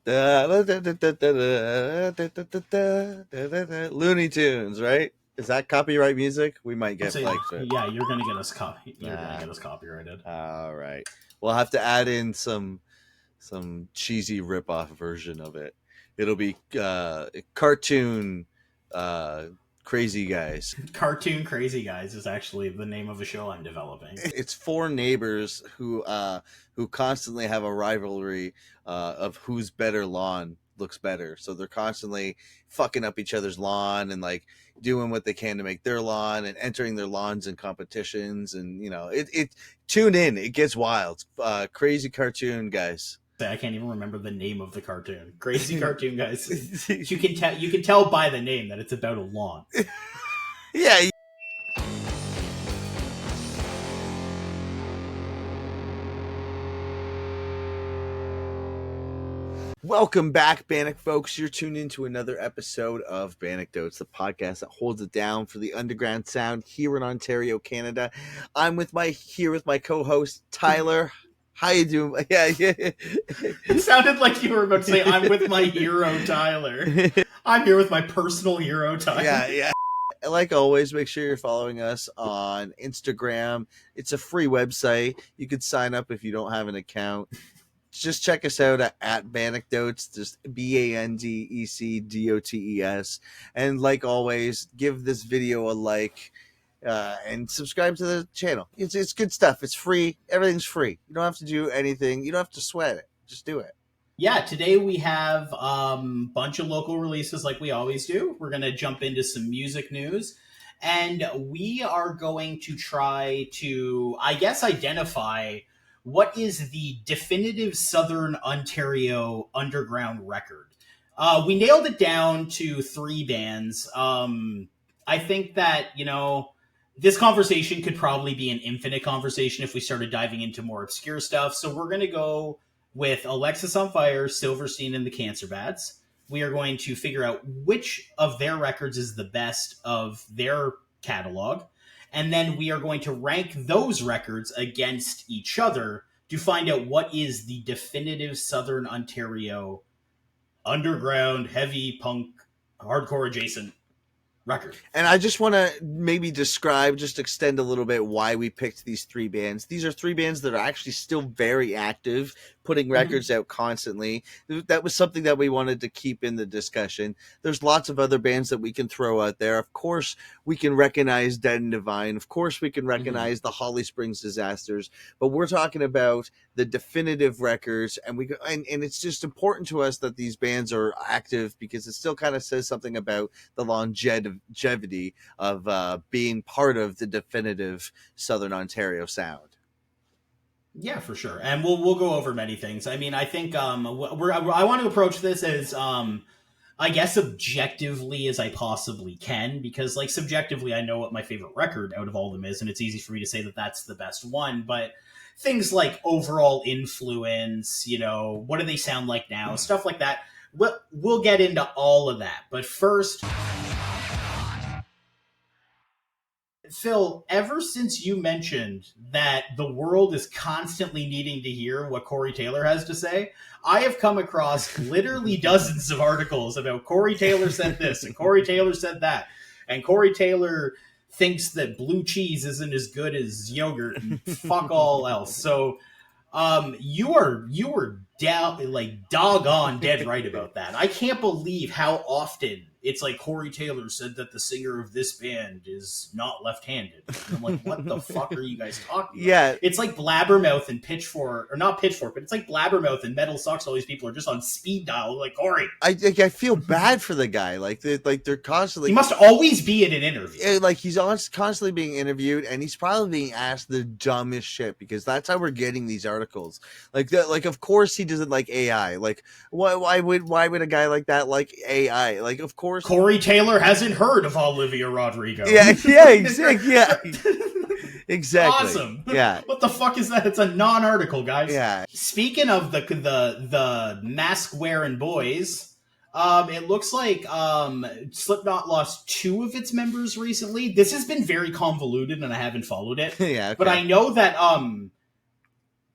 Looney Tunes, right? Is that copyright music? We might get flagged for it. Yeah, you're gonna get us copyrighted. All right. We'll have to add in some cheesy rip-off version of it. It'll be cartoon crazy guys. Cartoon Crazy Guys is actually the name of a show I'm developing. It's four neighbors who constantly have a rivalry of whose better lawn looks better. So they're constantly fucking up each other's lawn and like doing what they can to make their lawn and entering their lawns in competitions. And you know, it tune in. It gets wild. Crazy cartoon guys. I can't even remember the name of the cartoon. Crazy Cartoon Guys. You can tell by the name that it's about a lawn. Yeah. Welcome back, Bannock folks. You're tuned into another episode of Bannockdotes, the podcast that holds it down for the underground sound here in Ontario, Canada. I'm here with my co-host Tyler. How you doing? Yeah. It sounded like you were about to say, I'm with my hero, Tyler. I'm here with my personal hero, Tyler. Yeah. Like always, make sure you're following us on Instagram. It's a free website. You could sign up if you don't have an account. Just check us out at Bannockdotes, just BANDECDOTES. And like always, give this video a like. And subscribe to the channel. It's good stuff. It's free. Everything's free. You don't have to do anything. You don't have to sweat it. Just do it. Yeah, today we have a bunch of local releases like we always do. We're going to jump into some music news. And we are going to try to, I guess, identify what is the definitive Southern Ontario underground record. We nailed it down to 3 bands. I think that, this conversation could probably be an infinite conversation if we started diving into more obscure stuff. So we're going to go with Alexisonfire, Silverstein, and the Cancer Bats. We are going to figure out which of their records is the best of their catalog. And then we are going to rank those records against each other to find out what is the definitive Southern Ontario underground, heavy punk, hardcore adjacent record. And I just want to maybe extend a little bit why we picked these 3 bands. These are 3 bands that are actually still very active, putting records out constantly. That was something that we wanted to keep in the discussion. There's lots of other bands that we can throw out there. Of course, we can recognize Dead and Divine. Of course, we can recognize the Holly Springs Disasters. But we're talking about the definitive records, and it's just important to us that these bands are active because it still kind of says something about the longevity of being part of the definitive Southern Ontario sound. Yeah, for sure. And we'll go over many things. I mean, I think I want to approach this as I guess objectively as I possibly can, because like subjectively I know what my favorite record out of all of them is, and it's easy for me to say that that's the best one, but things like overall influence, what do they sound like now, stuff like that. We'll get into all of that. But first, Phil, ever since you mentioned that the world is constantly needing to hear what Corey Taylor has to say, I have come across literally dozens of articles about Corey Taylor said this and Corey Taylor said that. And Corey Taylor thinks that blue cheese isn't as good as yogurt and fuck all else. So you were doggone dead right about that. I can't believe how often it's like Corey Taylor said that the singer of this band is not left-handed. And I'm like, what the fuck are you guys talking about? Yeah. It's like Blabbermouth and Pitchfork, or not Pitchfork, but it's like Blabbermouth and Metal Sucks. All these people are just on speed dial. Like, Corey. I feel bad for the guy. They're constantly. He must always be in an interview. Like he's constantly being interviewed, and he's probably being asked the dumbest shit because that's how we're getting these articles. Like that. Like, of course he doesn't like AI. Like, why would a guy like that like AI? Like, of course. Corey Taylor hasn't heard of Olivia Rodrigo. Yeah, exactly. Yeah. Exactly. Awesome. Yeah. What the fuck is that? It's a non-article, guys. Yeah. Speaking of the mask wearing boys, it looks like Slipknot lost 2 of its members recently. This has been very convoluted, and I haven't followed it. Yeah. Okay. But I know that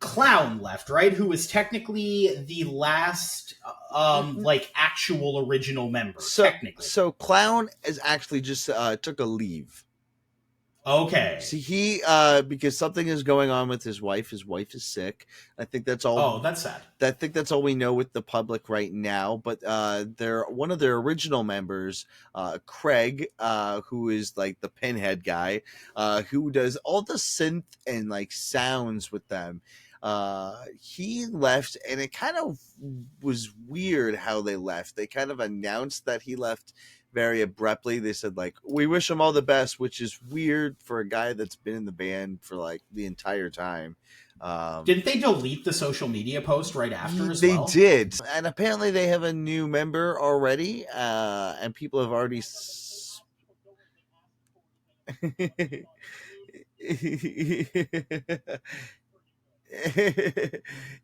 Clown left, right? Who was technically the last, like actual original member, So technically. so Clown is actually just took a leave. Okay. See, he because something is going on with his wife. His wife is sick. I think that's all. Oh, that's sad. I think that's all we know with the public right now. But they're one of their original members, Craig, who is like the pinhead guy, who does all the synth and like sounds with them. He left, and it kind of was weird how they left. They kind of announced that he left very abruptly. They said like, "We wish him all the best," which is weird for a guy that's been in the band for like the entire time. Didn't they delete the social media post right after as They well? did, and apparently they have a new member already, and people have already.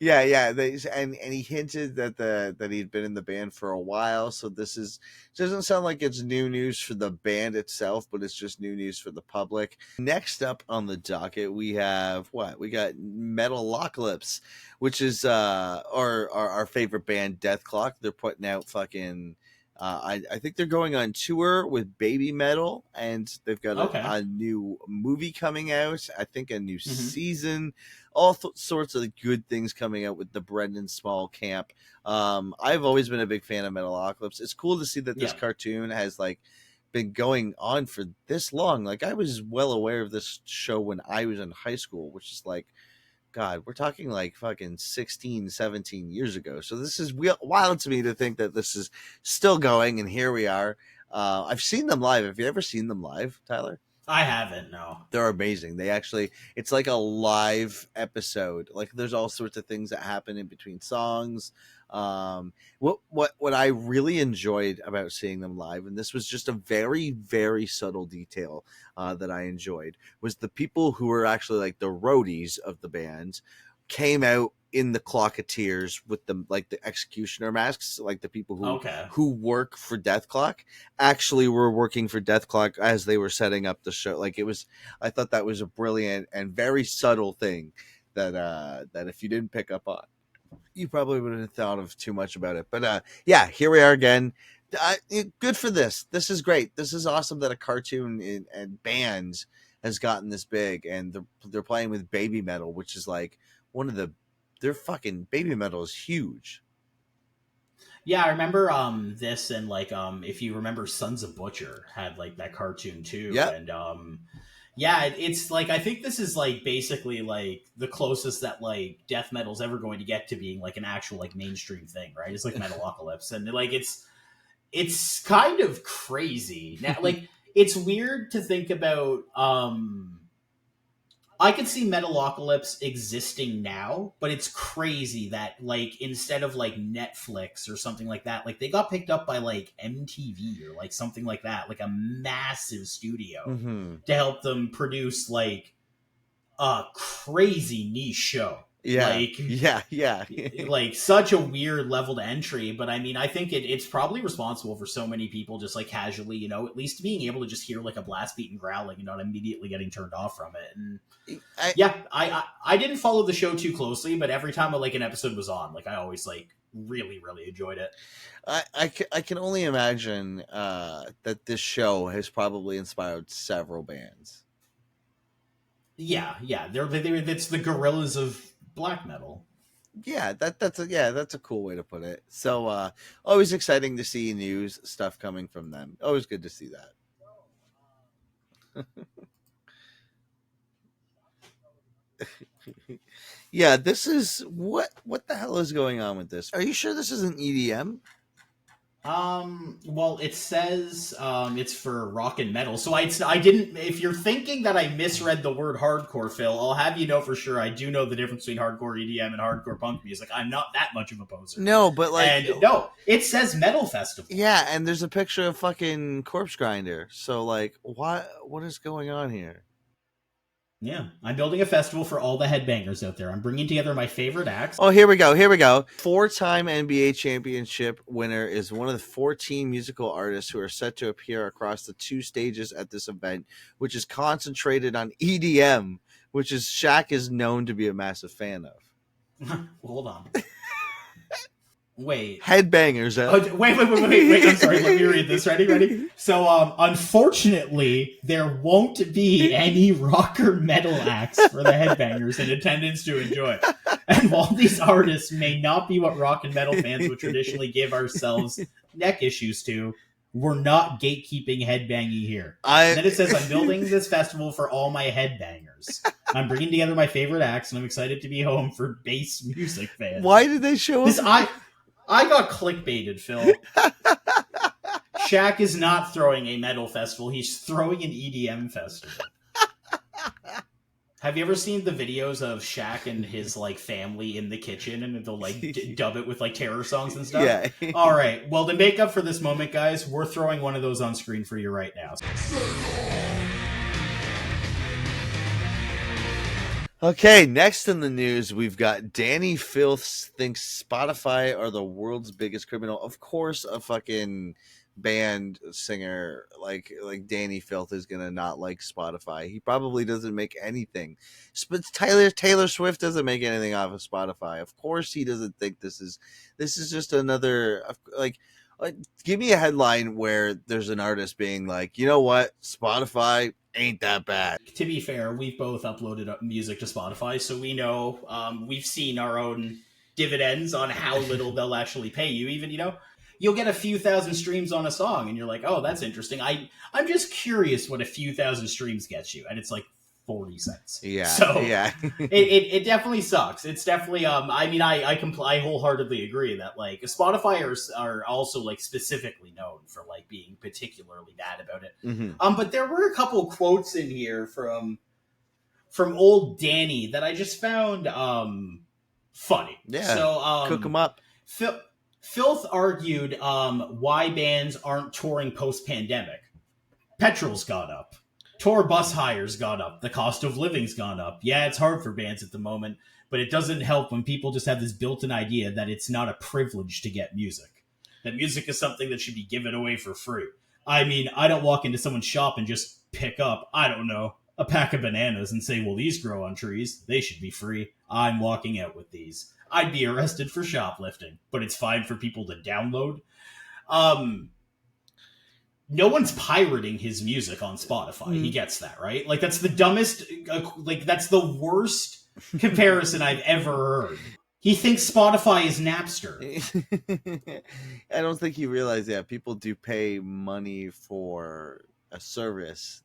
Yeah. And he hinted that he'd been in the band for a while, so this is doesn't sound like it's new news for the band itself, but it's just new news for the public. Next up on the docket, we have what we got: Metalocalypse, which is our favorite band, Death Clock. They're putting out fucking. I think they're going on tour with Baby Metal, and they've got Okay. a new movie coming out. I think a new Mm-hmm. season, all sorts of good things coming out with the Brendan Small camp. I've always been a big fan of Metalocalypse. It's cool to see that this Yeah. cartoon has like been going on for this long. Like I was well aware of this show when I was in high school, which is like God, we're talking like fucking 16, 17 years ago. So this is wild to me to think that this is still going, and here we are. I've seen them live. Have you ever seen them live, Tyler? I haven't, no. They're amazing. They actually, it's like a live episode. Like there's all sorts of things that happen in between songs. What I really enjoyed about seeing them live, and this was just a very very subtle detail that I enjoyed, was the people who were actually like the roadies of the band came out in the clocketeers with the like the executioner masks, like the people Okay. who work for Death Clock actually were working for Death Clock as they were setting up the show. Like it was, I thought that was a brilliant and very subtle thing that if you didn't pick up on, you probably wouldn't have thought of too much about it. But yeah, here we are again. Good for this. This is great. This is awesome that a cartoon and bands has gotten this big, and they're playing with Baby Metal, which is like one of the their fucking Baby Metal is huge. Yeah, I remember this, and like if you remember Sons of Butcher had like that cartoon too. Yep. And yeah, it's like I think this is like basically like the closest that like death metal's ever going to get to being like an actual like mainstream thing, right? It's like Metalocalypse, and like it's kind of crazy. Now like it's weird to think about. I could see Metalocalypse existing now, but it's crazy that like instead of like Netflix or something like that, like they got picked up by like MTV or like something like that, like a massive studio Mm-hmm. to help them produce like a crazy niche show. Yeah. Like Yeah. like such a weird level to entry, but I mean I think it's probably responsible for so many people just like casually, you know, at least being able to just hear like a blast beat and growling, you know, and immediately getting turned off from it. And yeah, I didn't follow the show too closely, but every time like an episode was on, like I always like really enjoyed it. I can only imagine that this show has probably inspired several bands. Yeah, they're it's the gorillas of black metal. Yeah, that's a cool way to put it. So always exciting to see news stuff coming from them. Always good to see that. Yeah, this is what the hell is going on with this? Are you sure this isn't EDM? Well, it says it's for rock and metal. So I didn't. If you're thinking that I misread the word hardcore, Phil, I'll have you know for sure I do know the difference between hardcore EDM and hardcore punk music. I'm not that much of a poser. No, but like, and no, it says metal festival. Yeah, and there's a picture of fucking Corpse Grinder. So like, what is going on here? Yeah, I'm building a festival for all the headbangers out there. I'm bringing together my favorite acts. Oh, here we go. 4-time NBA championship winner is one of the 14 musical artists who are set to appear across the 2 stages at this event, which is concentrated on EDM, which is Shaq is known to be a massive fan of. Hold on. Wait. Headbangers. Oh, wait. I'm sorry. Let me read this. Ready? So, unfortunately, there won't be any rock or metal acts for the headbangers in attendance to enjoy. And while these artists may not be what rock and metal fans would traditionally give ourselves neck issues to, we're not gatekeeping headbanging here. And then it says, I'm building this festival for all my headbangers. I'm bringing together my favorite acts, and I'm excited to be home for bass music fans. Why did they show this? up? I got clickbaited, Phil. Shaq is not throwing a metal festival. He's throwing an EDM festival. Have you ever seen the videos of Shaq and his like family in the kitchen, and they'll like dub it with like terror songs and stuff? Yeah. All right. Well, to make up for this moment, guys, we're throwing one of those on screen for you right now. Okay, next in the news, we've got Danny Phill thinks Spotify are the world's biggest criminal. Of course, a fucking band singer like Danny Phill is gonna not like Spotify. He probably doesn't make anything. But Taylor Swift doesn't make anything off of Spotify. Of course, he doesn't think this is just another like. Give me a headline where there's an artist being like, you know what, Spotify ain't that bad. To be fair, we've both uploaded music to Spotify, so we know we've seen our own dividends on how little they'll actually pay you. Even, you'll get a few thousand streams on a song, and you're like, oh, that's interesting. I'm just curious what a few thousand streams gets you, and it's like 40 cents. Yeah. So yeah. it definitely sucks. It's definitely I wholeheartedly agree that like Spotify are also like specifically known for like being particularly bad about it. Mm-hmm. But there were a couple quotes in here from old Danny that I just found funny. Yeah. So cook them up. Filth argued why bands aren't touring post-pandemic. Petrol's gone up. Tour bus hires gone up. The cost of living's gone up. Yeah, it's hard for bands at the moment, but it doesn't help when people just have this built-in idea that it's not a privilege to get music. That music is something that should be given away for free. I mean, I don't walk into someone's shop and just pick up, I don't know, a pack of bananas and say, well, these grow on trees. They should be free. I'm walking out with these. I'd be arrested for shoplifting, but it's fine for people to download. No one's pirating his music on Spotify. He gets that, right? Like, that's the dumbest, that's the worst comparison I've ever heard. He thinks Spotify is Napster. I don't think you realize that people do pay money for a service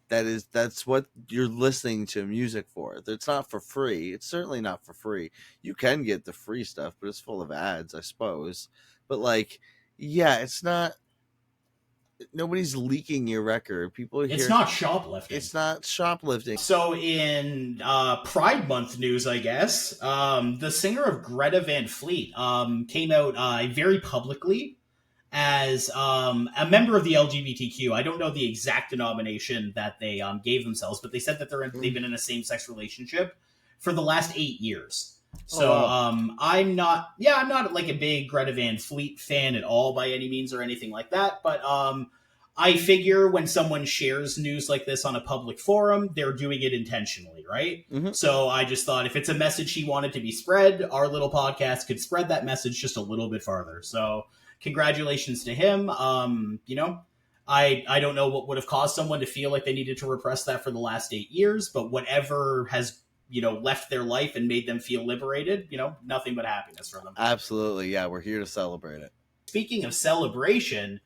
that's what you're listening to music for. It's not for free. It's certainly not for free. You can get the free stuff, but it's full of ads, I suppose. But like, yeah, it's not. Nobody's leaking your record. People are It's not shoplifting. It's not shoplifting. So in Pride Month news, I guess, the singer of Greta Van Fleet came out very publicly as a member of the LGBTQ. I don't know the exact denomination that they gave themselves, but they said that they've been in a same-sex relationship for the last 8 years. So I'm not like a big Greta Van Fleet fan at all by any means or anything like that. But I figure when someone shares news like this on a public forum, they're doing it intentionally, right? Mm-hmm. So I just thought if it's a message he wanted to be spread, our little podcast could spread that message just a little bit farther. So congratulations to him. I don't know what would have caused someone to feel like they needed to repress that for the last 8 years, but whatever has left their life and made them feel liberated, nothing but happiness for them. Absolutely. Yeah, we're here to celebrate it. Speaking of celebration,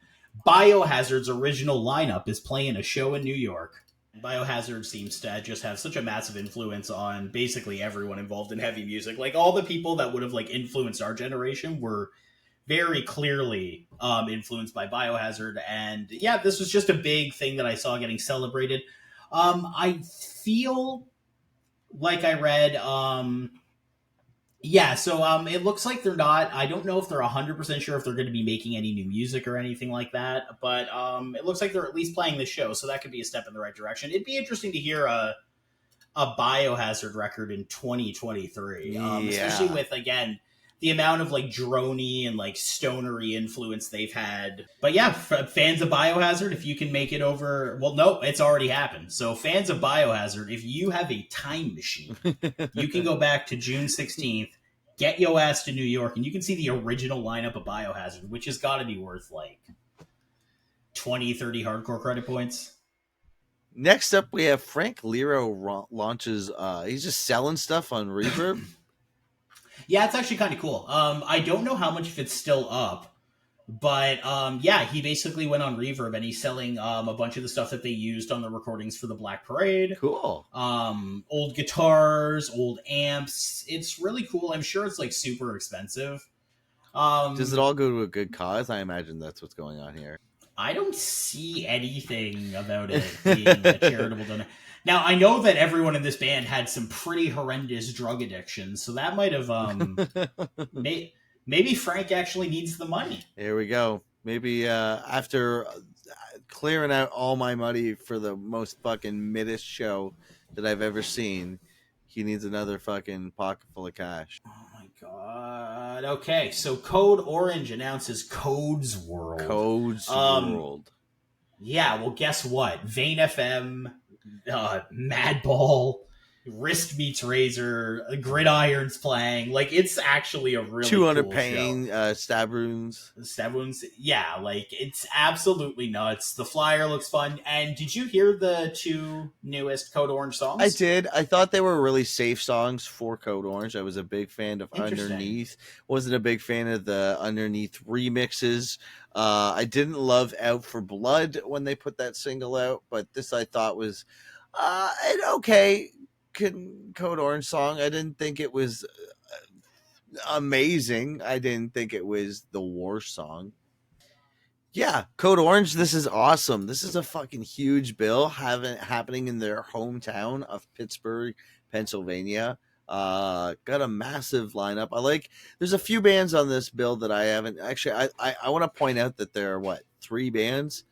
Biohazard's original lineup is playing a show in New York. Biohazard seems to just have such a massive influence on basically everyone involved in heavy music. Like, all the people that would have like influenced our generation were very clearly influenced by Biohazard. And yeah, this was just a big thing that I saw getting celebrated. I feel like I read, it looks like they're not, I don't know if they're 100% sure if they're going to be making any new music or anything like that, but it looks like they're at least playing the show, so that could be a step in the right direction. It'd be interesting to hear a Biohazard record in 2023, especially with, again, the amount of like droney and like stonery influence they've had. But yeah, fans of Biohazard, if you can make it over, well, no, it's already happened. So fans of Biohazard, if you have a time machine, you can go back to June 16th, get your ass to New York, and you can see the original lineup of Biohazard, which has got to be worth like 20, 30 hardcore credit points. Next up, we have Frank Lero launches. He's just selling stuff on Reverb. Yeah, it's actually kind of cool. I don't know how much of it's still up, but yeah, he basically went on Reverb and he's selling a bunch of the stuff that they used on the recordings for the Black Parade. Cool. Old guitars, old amps. It's really cool. I'm sure it's like super expensive. Does it all go to a good cause? I imagine that's what's going on here. I don't see anything about it being a charitable donation. Now, I know that everyone in this band had some pretty horrendous drug addictions, so that might have maybe Frank actually needs the money. Here we go. Maybe after clearing out all my money for the most fucking middest show that I've ever seen, he needs another fucking pocket full of cash. Oh my god. Okay, so Code Orange announces Code's World. Code's World. Yeah, well, guess what? Vane FM, Madball, Wrist Meets Razor, Gridiron's playing. Like, it's actually a really 200 cool pain, show. stab wounds. Stab wounds, yeah, like, it's absolutely nuts. The flyer looks fun. And did you hear the 2 newest Code Orange songs? I did. I thought they were really safe songs for Code Orange. I was a big fan of Underneath. Wasn't a big fan of the Underneath remixes. I didn't love Out for Blood when they put that single out, but this I thought was an okay Code Orange song. I didn't think it was amazing. I didn't think it was the worst song. Yeah, Code Orange, this is awesome. This is a fucking huge bill happening in their hometown of Pittsburgh, Pennsylvania. Got a massive lineup. There's a few bands on this bill that I haven't actually. I want to point out that there are 3 bands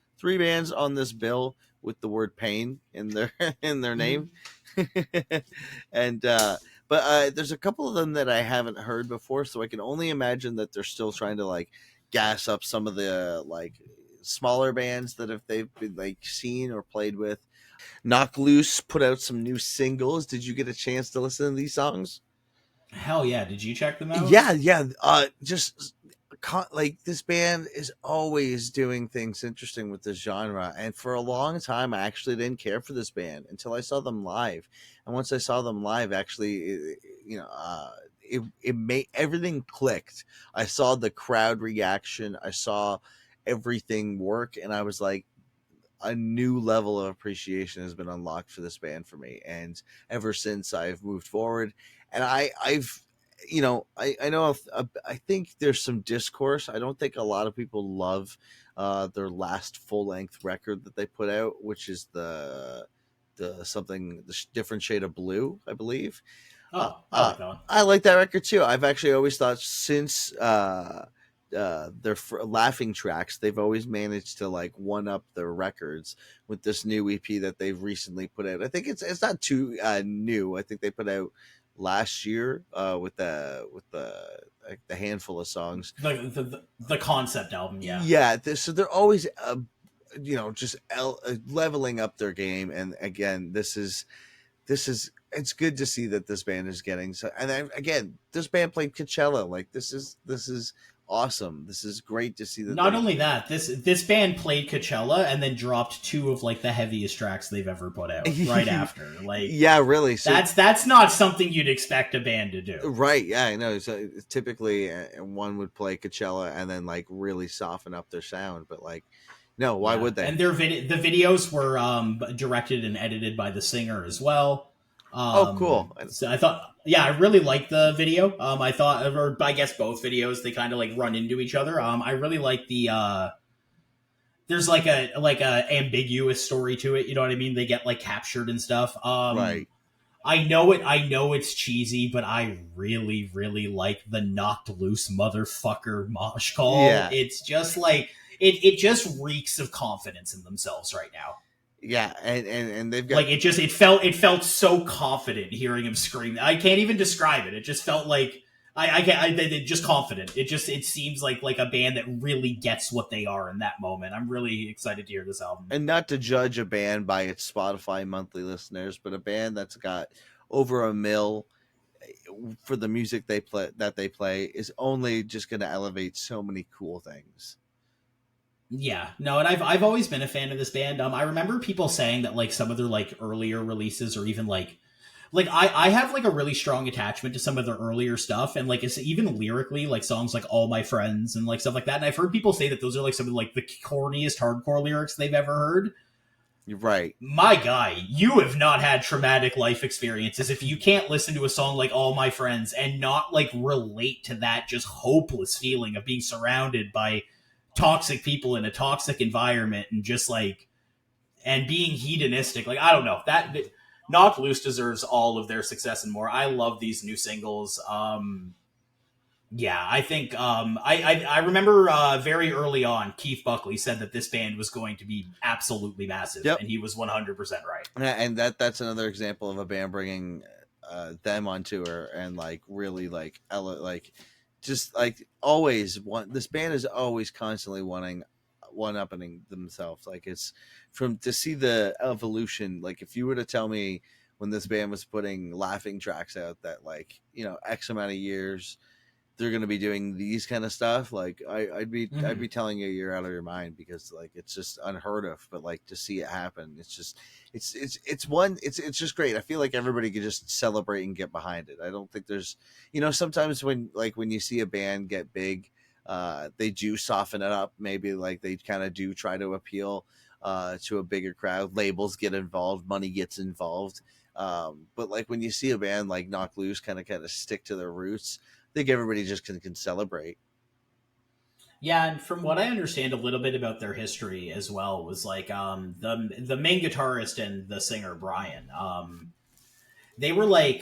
on this bill with the word pain in their name. And but there's a couple of them that I haven't heard before, so I can only imagine that they're still trying to gas up some of the smaller bands that they've been seen or played with. Knock Loose put out some new singles. Did you get a chance to listen to these songs? Hell yeah. Did you check them out? Yeah. This band is always doing things interesting with this genre. And for a long time, I actually didn't care for this band until I saw them live. And once I saw them live, actually, it made everything clicked. I saw the crowd reaction. I saw everything work. And I was like, a new level of appreciation has been unlocked for this band for me. And ever since I've moved forward, and I know I think there's some discourse. I don't think a lot of people love their last full length record that they put out, which is the different shade of blue, I believe. Oh, I like that one. I like that record too. I've actually always thought since their Laughing Tracks, they've always managed to one up their records with this new EP that they've recently put out. I think it's not too new. I think they put out last year with the handful of songs, the concept album. So they're always just leveling up their game. And again, this is it's good to see that this band is getting so. And then, again, this band played Coachella. This is awesome. This is great to see that. Not only that, this band played Coachella and then dropped 2 of the heaviest tracks they've ever put out right after. Yeah, really. So, that's not something you'd expect a band to do. Right. Yeah, I know. So typically one would play Coachella and then really soften up their sound, but no, why would they? And the videos were directed and edited by the singer as well. Cool. So I thought, I really liked the video. I thought, or I guess both videos, they kind of run into each other. I really like the, there's a ambiguous story to it. You know what I mean? They get captured and stuff. Right. I know it's cheesy, but I really, really like the knocked loose motherfucker mosh call. Yeah. It's just it just reeks of confidence in themselves right now. Yeah, and they've got it felt so confident hearing him scream. I can't even describe it. It just felt like they're just confident. It seems like a band that really gets what they are in that moment. I'm really excited to hear this album. And not to judge a band by its Spotify monthly listeners, but a band that's got over a mil for the music they play is only just going to elevate so many cool things. Yeah, no, and I've always been a fan of this band. I remember people saying that like some of their like earlier releases, or even like I have like a really strong attachment to some of their earlier stuff, and like it's even lyrically like songs like All My Friends and like stuff like that. And I've heard people say that those are like some of like the corniest hardcore lyrics they've ever heard. You're right. My guy, you have not had traumatic life experiences if you can't listen to a song like All My Friends and not like relate to that just hopeless feeling of being surrounded by toxic people in a toxic environment and just like and being hedonistic. Like, I don't know, that Knocked Loose deserves all of their success and more. I love these new singles. Yeah, I think I remember very early on, Keith Buckley said that this band was going to be absolutely massive, Yep. and he was 100% right. And that's another example of a band bringing them on tour and like really like just like always this band is always constantly one-upping themselves. Like it's from to see the evolution. Like if you were to tell me when this band was putting laughing tracks out that like, you know, X amount of years they're going to be doing these kind of stuff, like I'd be telling you you're out of your mind, because like it's just unheard of. But like to see it happen, it's just it's just great. I feel like everybody could just celebrate and get behind it. I don't think there's, you know, sometimes when you see a band get big, they do soften it up. Maybe like they kind of do try to appeal to a bigger crowd. Labels get involved, money gets involved. But like when you see a band like Knock Loose kind of stick to their roots, I think everybody just can celebrate. Yeah, and from what I understand a little bit about their history as well was like the main guitarist and the singer Brian, they were like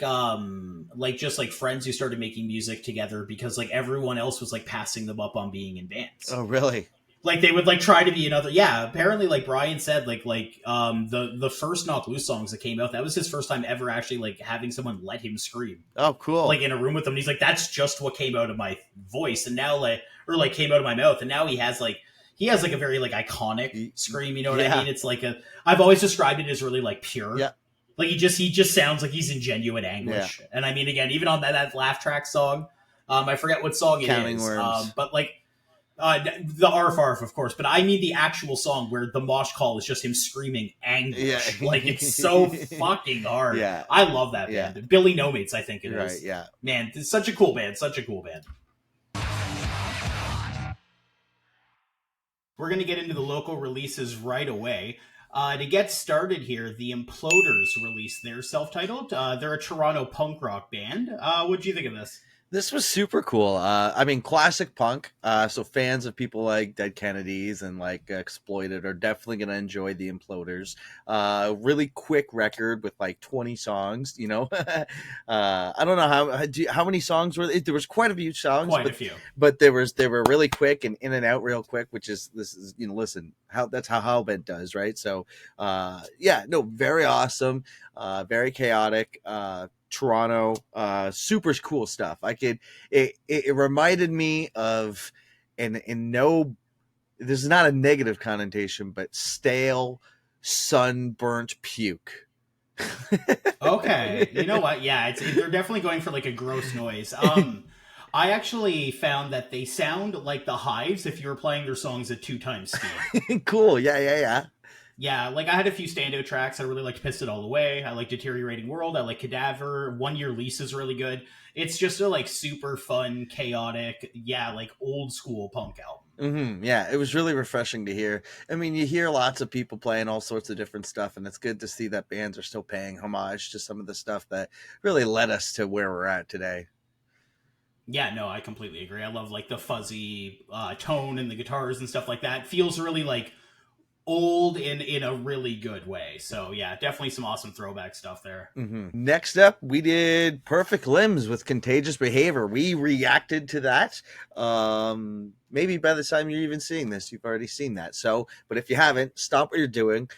just like friends who started making music together because like everyone else was like passing them up on being in bands. Oh, really? Like they would like try to be another. Yeah, apparently like Brian said like the first Knock Loose songs that came out, that was his first time ever actually like having someone let him scream. Oh, cool. Like in a room with him. And he's like, that's just what came out of my voice, and now came out of my mouth, and now he has like a very like iconic scream. You know what I mean? It's like I've always described it as really like pure. Yeah. Like he just sounds like he's in genuine anguish. Yeah. And I mean, again, even on that laugh track song, I forget what song it Counting is, Worms. but like. The arf arf, of course, but I mean the actual song where the mosh call is just him screaming anguish. Yeah. Like it's so fucking hard. Yeah, I love that band. Yeah. Billy No Mates, I think it is. Right, yeah. Man, it's such a cool band. We're gonna get into the local releases right away. To get started here, the Imploders released their self-titled. They're a Toronto punk rock band. What do you think of this? This was super cool. I mean, classic punk. So fans of people like Dead Kennedys and like Exploited are definitely going to enjoy the Imploders. Really quick record with like 20 songs. You know, I don't know how many songs were there? There was quite a few songs. Quite a few. But they were really quick and in and out real quick, which is you know, listen, that's how Hellbent does, right? So yeah, no, very awesome, very chaotic. Toronto, super cool stuff. It reminded me of, and no, this is not a negative connotation, but stale, sunburnt puke. Okay, you know what? Yeah, they're definitely going for like a gross noise. I actually found that they sound like the Hives if you were playing their songs at 2 times speed. Cool. Yeah. Yeah, like I had a few standout tracks. I really liked Pissed It All Away. I like Deteriorating World. I like Cadaver. 1 Year Lease is really good. It's just a like super fun, chaotic, like old school punk album. Mm-hmm. Yeah, it was really refreshing to hear. I mean, you hear lots of people playing all sorts of different stuff, and it's good to see that bands are still paying homage to some of the stuff that really led us to where we're at today. Yeah, no, I completely agree. I love like the fuzzy tone and the guitars and stuff like that. It feels really like old in a really good way. So yeah, definitely some awesome throwback stuff there. Mm-hmm. Next up, we did Perfect Limbs with Contagious Behavior. We reacted to that. Maybe by the time you're even seeing this, you've already seen that. So, but if you haven't, stop what you're doing,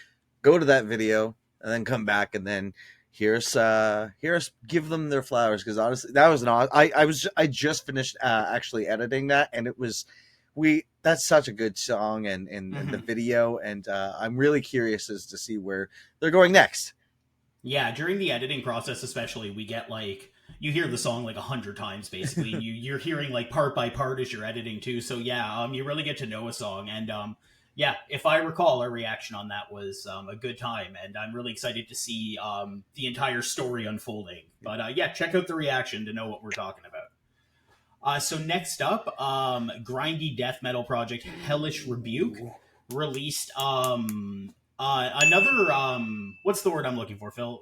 go to that video, and then come back and then hear us give them their flowers, because honestly that was I just finished actually editing that, and it was we that's such a good song, and the Mhm. video, and I'm really curious as to see where they're going next. Yeah, during the editing process, especially, we get like you hear the song like 100 times basically, and you're hearing like part by part as you're editing too. So yeah, you really get to know a song, and yeah, if I recall, our reaction on that was a good time, and I'm really excited to see the entire story unfolding. But yeah, check out the reaction to know what we're talking about. So next up, grindy death metal project Hellish Rebuke released another what's the word I'm looking for, Phil?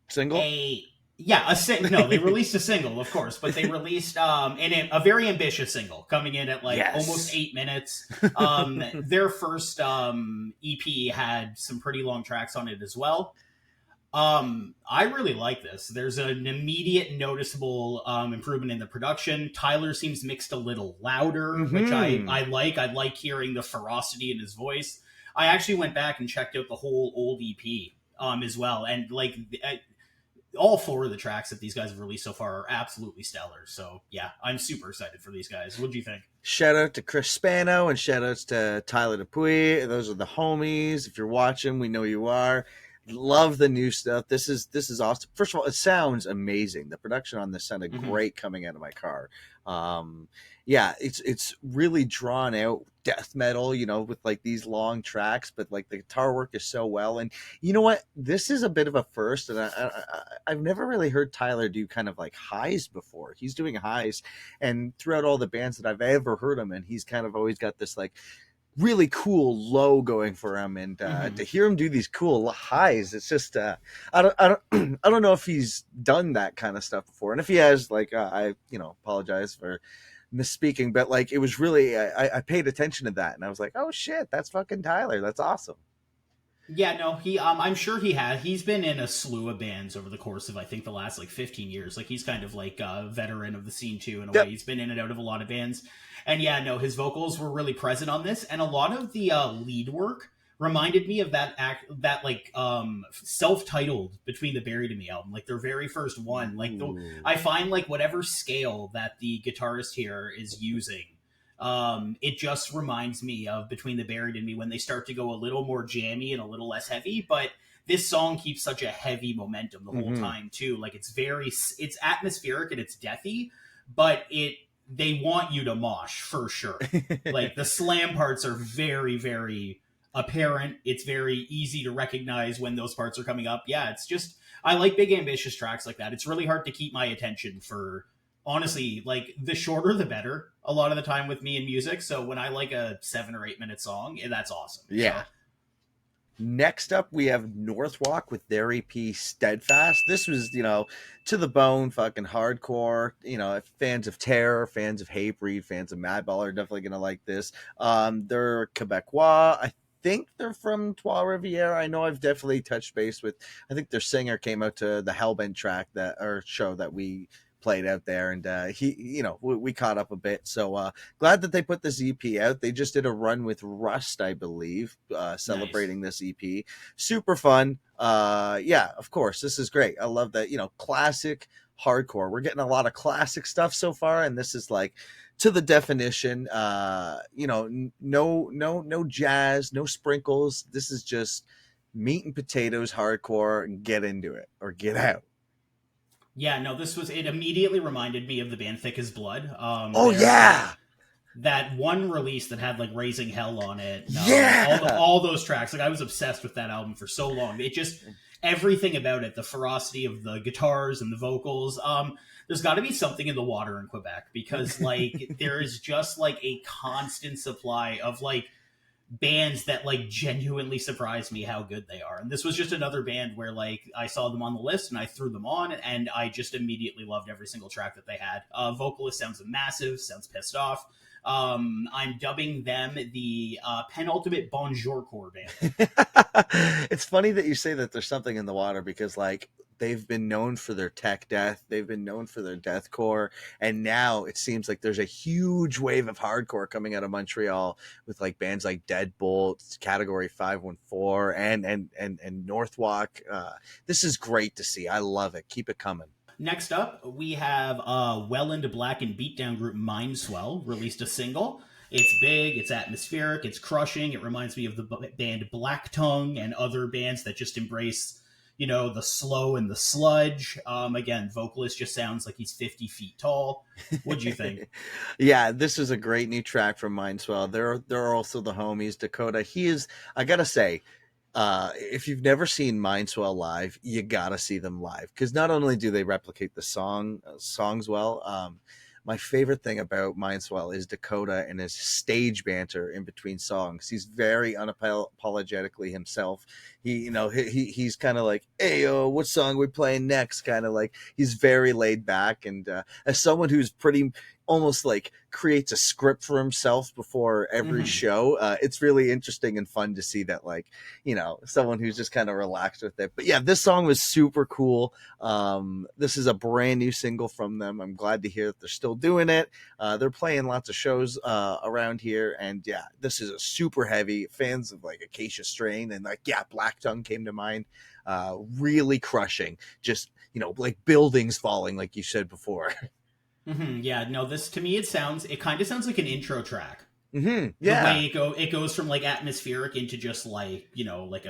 Single. A yeah, no, they released a single, of course, but they released a very ambitious single coming in at like almost Yes. 8 minutes. Their first EP had some pretty long tracks on it as well. I really like this. There's an immediate noticeable improvement in the production. Tyler seems mixed a little louder, which Hmm. I like. I like hearing the ferocity in his voice. I actually went back and checked out the whole old EP as well, and like all four of the tracks that these guys have released so far are absolutely stellar. So yeah, I'm super excited for these guys. What do you think? Shout out to Chris Spano and shout outs to Tyler Dupuy. Those are the homies. If you're watching, we know you are. Love the new stuff. This is awesome. First of all, it sounds amazing. The production on this sounded Mm-hmm. great coming out of my car. Um, yeah, it's really drawn out death metal, with like these long tracks, but like the guitar work is so well. And you know what? This is a bit of a first, and I've never really heard Tyler do kind of like highs before. He's doing highs, and throughout all the bands that I've ever heard him in, he's kind of always got this like really cool low going for him, and Mm-hmm. to hear him do these cool highs, it's just I don't I don't know if he's done that kind of stuff before, and if he has, like I apologize for misspeaking, but like it was really I paid attention to that, and I was like, oh shit, that's fucking Tyler, that's awesome. Yeah, no, he I'm sure he had. He's been in a slew of bands over the course of I think the last like 15 years. Like he's kind of like a veteran of the scene too in a way. Yep. He's been in and out of a lot of bands. And yeah, no, his vocals were really present on this, and a lot of the lead work reminded me of that like self-titled Between the Buried and the album, like their very first one. Like Ooh. I find like whatever scale that the guitarist here is using, it just reminds me of Between the Buried and Me when they start to go a little more jammy and a little less heavy. But this song keeps such a heavy momentum the whole Hmm. time too. Like it's atmospheric and it's deathy, but they want you to mosh for sure. Like the slam parts are very very apparent. It's very easy to recognize when those parts are coming up. Yeah, it's just I like big ambitious tracks like that. It's really hard to keep my attention for honestly, like the shorter the better a lot of the time with me in music. So when I like a 7 or 8 minute song, that's awesome. Yeah. So Next up, we have Northwalk with their EP Steadfast. This was, to the bone, fucking hardcore. Fans of Terror, fans of Hatebreed, fans of Madball are definitely going to like this. They're Quebecois. I think they're from Trois Rivières. I know I've definitely touched base with, I think their singer came out to the Hellbent track or show that we played out there, and we caught up a bit, so glad that they put this EP out. They just did a run with Rust, I believe, nice. celebrating this EP. Super fun. Yeah, of course, this is great. I love that, classic hardcore. We're getting a lot of classic stuff so far, and this is like to the definition. No jazz, no sprinkles. This is just meat and potatoes hardcore, and get into it or get out. Yeah, no, this was it immediately reminded me of the band Thick as Blood. Oh Their yeah. that one release that had like Raising Hell on it. Yeah. All those tracks. Like I was obsessed with that album for so long. It just everything about it, the ferocity of the guitars and the vocals. There's got to be something in the water in Quebec because like there is just like a constant supply of like bands that like genuinely surprise me how good they are. And this was just another band where like I saw them on the list and I threw them on and I just immediately loved every single track that they had. Vocalist sounds massive, sounds pissed off. I'm dubbing them the penultimate bonjour core band. It's funny that you say that there's something in the water, because like they've been known for their tech death. They've been known for their deathcore, and now it seems like there's a huge wave of hardcore coming out of Montreal with like bands like Deadbolt, Category 514, and Northwalk. This is great to see. I love it. Keep it coming. Next up, we have well into black and beatdown group Mindswell released a single. It's big, it's atmospheric, it's crushing. It reminds me of the band Black Tongue and other bands that just embrace, the slow and the sludge. Again, vocalist just sounds like he's 50 feet tall. What'd you think? Yeah, this is a great new track from Mindswell. They're also the homies. Dakota, he is, I gotta say, if you've never seen Mindswell live, you gotta see them live, because not only do they replicate the songs well. My favorite thing about Mindswell is Dakota and his stage banter in between songs. He's very unapologetically himself. He's kind of like, "Hey, what song we playing next?" Kind of like, he's very laid back, and as someone who's pretty almost like creates a script for himself before every show, it's really interesting and fun to see that, like, someone who's just kind of relaxed with it. But yeah, this song was super cool. This is a brand new single from them. I'm glad to hear that they're still doing it. They're playing lots of shows around here, and yeah, this is a super heavy. Fans of like Acacia Strain and like, yeah, Black Tongue came to mind. Really crushing, just like buildings falling, like you said before. Yeah, no, this to me it kind of sounds like an intro track. Yeah, the way it goes from like atmospheric into just like like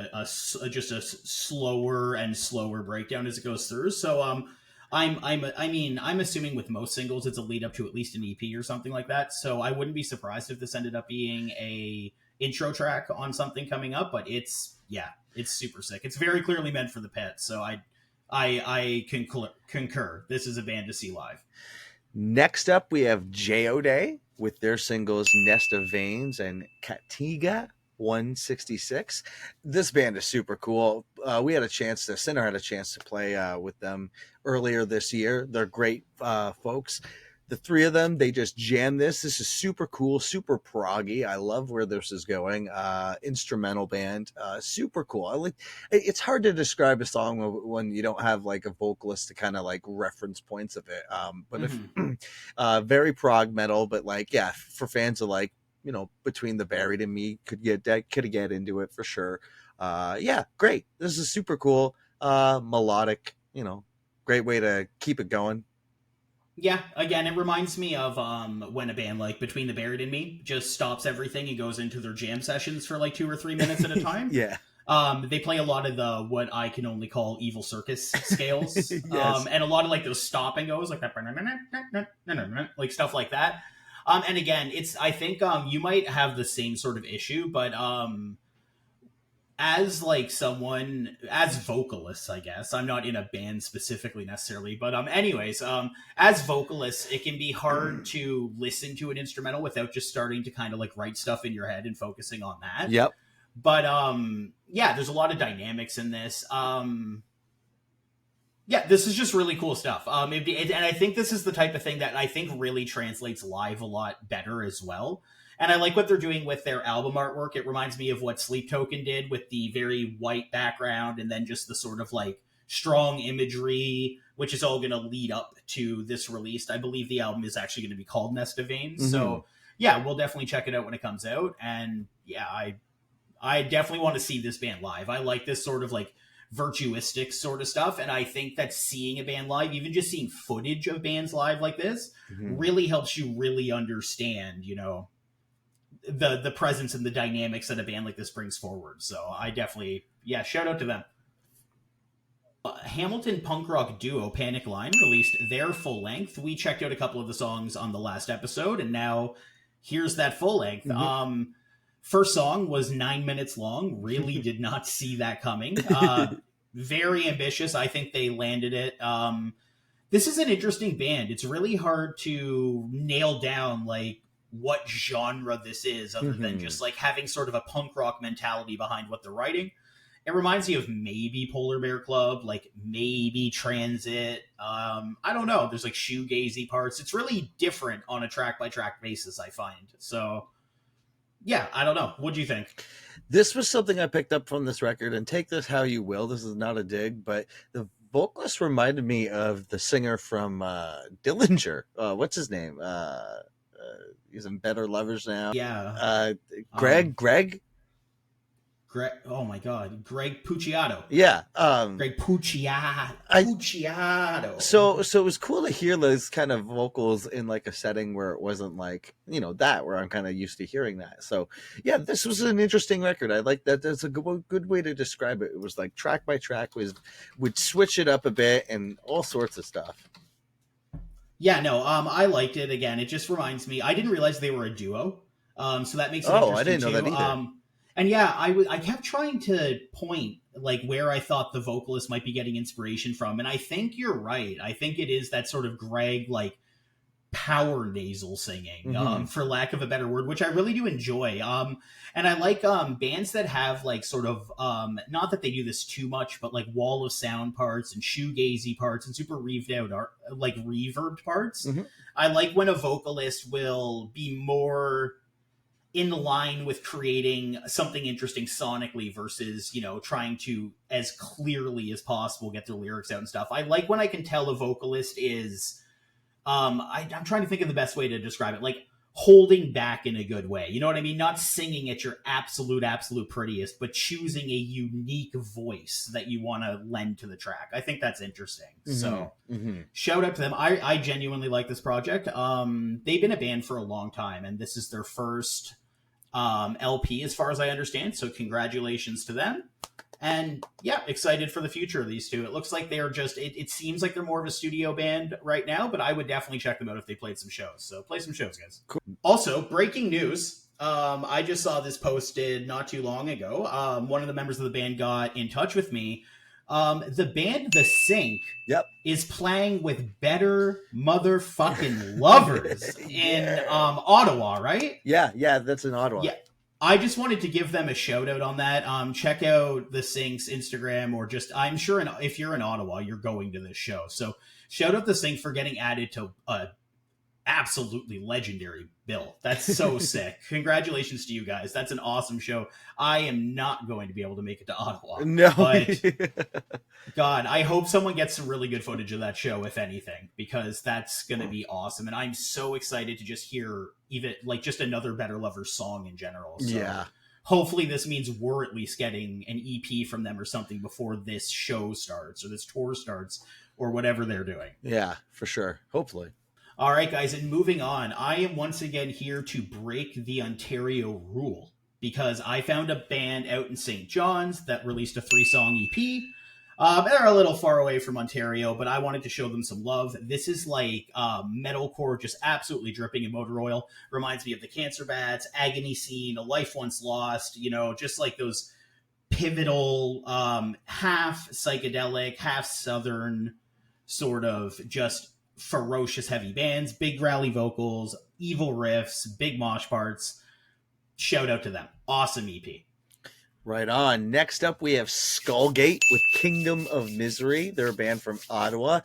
just a slower and slower breakdown as it goes through. So I'm assuming with most singles it's a lead up to at least an EP or something like that. So I wouldn't be surprised if this ended up being a intro track on something coming up. But it's super sick. It's very clearly meant for the pit. So I concur. This is a band to see live. Next up, we have J-O-Day with their singles Nest of Veins and Katiga 166. This band is super cool. Sinner had a chance to play with them earlier this year. They're great folks. The three of them, they just jam this. This is super cool, super proggy. I love where this is going. Instrumental band, super cool. It's hard to describe a song when you don't have like a vocalist to kind of like reference points of it. But if very prog metal, but like, yeah, for fans of like, Between the Buried and Me, could get into it for sure. Yeah, great. This is super cool. Melodic, great way to keep it going. Yeah, again, it reminds me of when a band like Between the Buried and Me just stops everything and goes into their jam sessions for like 2 or 3 minutes at a time. Yeah. They play a lot of the what I can only call evil circus scales. Yes. And a lot of like those stop and goes like that, like stuff like that. And again, I think you might have the same sort of issue, but as like someone as vocalists, I guess I'm not in a band specifically necessarily, but anyways, as vocalists, it can be hard to listen to an instrumental without just starting to kind of like write stuff in your head and focusing on that. Yep. But yeah, there's a lot of dynamics in this. Yeah, this is just really cool stuff. And I think this is the type of thing that I think really translates live a lot better as well. And I like what they're doing with their album artwork. It reminds me of what Sleep Token did with the very white background and then just the sort of like strong imagery, which is all going to lead up to this release. I believe the album is actually going to be called Nest of Veins. So yeah, we'll definitely check it out when it comes out. And yeah, I definitely want to see this band live. I like this sort of like virtuistic sort of stuff, and I think that seeing a band live, even just seeing footage of bands live like this, really helps you really understand the presence and the dynamics that a band like this brings forward. So I definitely, shout out to them. Hamilton punk rock duo Panic Line released their full length. We checked out a couple of the songs on the last episode, and now here's that full length. First song was 9 minutes long. Really did not see that coming. Very ambitious. I think they landed it. This is an interesting band. It's really hard to nail down like what genre this is, other than just like having sort of a punk rock mentality behind what they're writing. It reminds me of maybe Polar Bear Club, like maybe Transit. I don't know. There's like shoegazy parts. It's really different on a track by track basis, I find. So yeah, I don't know. What do you think? This was something I picked up from this record, and take this how you will. This is not a dig, but the vocalist reminded me of the singer from Dillinger. What's his name? He's in Better Lovers now. Yeah. Uh, Um, Greg. Greg. Oh my God, Greg Puciato. Yeah. Greg Puciato. I Puciato. so it was cool to hear those kind of vocals in like a setting where it wasn't like, that where I'm kind of used to hearing that. So yeah, this was an interesting record. I like that. That's a good way to describe it. It was like track by track would switch it up a bit and all sorts of stuff. Yeah, no, I liked it. Again, it just reminds me. I didn't realize they were a duo, so that makes it Oh, I interesting didn't know too. that either. And yeah, I kept trying to point like where I thought the vocalist might be getting inspiration from, and I think you're right. I think it is that sort of Greg like power nasal singing, for lack of a better word, which I really do enjoy. And I like bands that have like sort of not that they do this too much, but like wall of sound parts and shoegazy parts and super reverbed out like reverbed parts. Mm-hmm. I like when a vocalist will be more in line with creating something interesting sonically versus, trying to as clearly as possible get their lyrics out and stuff. I like when I can tell a vocalist is I'm trying to think of the best way to describe it, like holding back in a good way. You know what I mean? Not singing at your absolute prettiest, but choosing a unique voice that you want to lend to the track. I think that's interesting. Mm-hmm. So Mm-hmm. shout out to them. I genuinely like this project. They've been a band for a long time, and this is their first LP as far as I understand. So congratulations to them. And yeah, excited for the future of these two. It looks like they are just, it seems like they're more of a studio band right now, but I would definitely check them out if they played some shows. So play some shows, guys. Cool. Also, breaking news. I just saw this posted not too long ago. One of the members of the band got in touch with me. The band The Sync is playing with Better Motherfucking Lovers in Ottawa, right? Yeah, that's in Ottawa. Yeah. I just wanted to give them a shout out on that. Check out the Sync's Instagram, or just, I'm sure if you're in Ottawa, you're going to this show. So shout out the Sync for getting added to a absolutely legendary bill. That's so sick. Congratulations to you guys. That's an awesome show. I am not going to be able to make it to Ottawa. No. But God, I hope someone gets some really good footage of that show, if anything, because that's going to be awesome. And I'm so excited to just hear even like just another Better Lovers song in general. So yeah. Hopefully this means we're at least getting an EP from them or something before this show starts or this tour starts or whatever they're doing. Yeah, for sure. Hopefully. All right, guys, and moving on, I am once again here to break the Ontario rule because I found a band out in St. John's that released a 3-song EP. They're a little far away from Ontario, but I wanted to show them some love. This is like metalcore, just absolutely dripping in motor oil. Reminds me of the Cancer Bats, Agony Scene, A Life Once Lost, just like those pivotal, half psychedelic, half southern sort of just ferocious heavy bands, big rally vocals, evil riffs, big mosh parts. Shout out to them. Awesome EP. Right on. Next up, we have Skullgate with Kingdom of Misery. They're a band from Ottawa.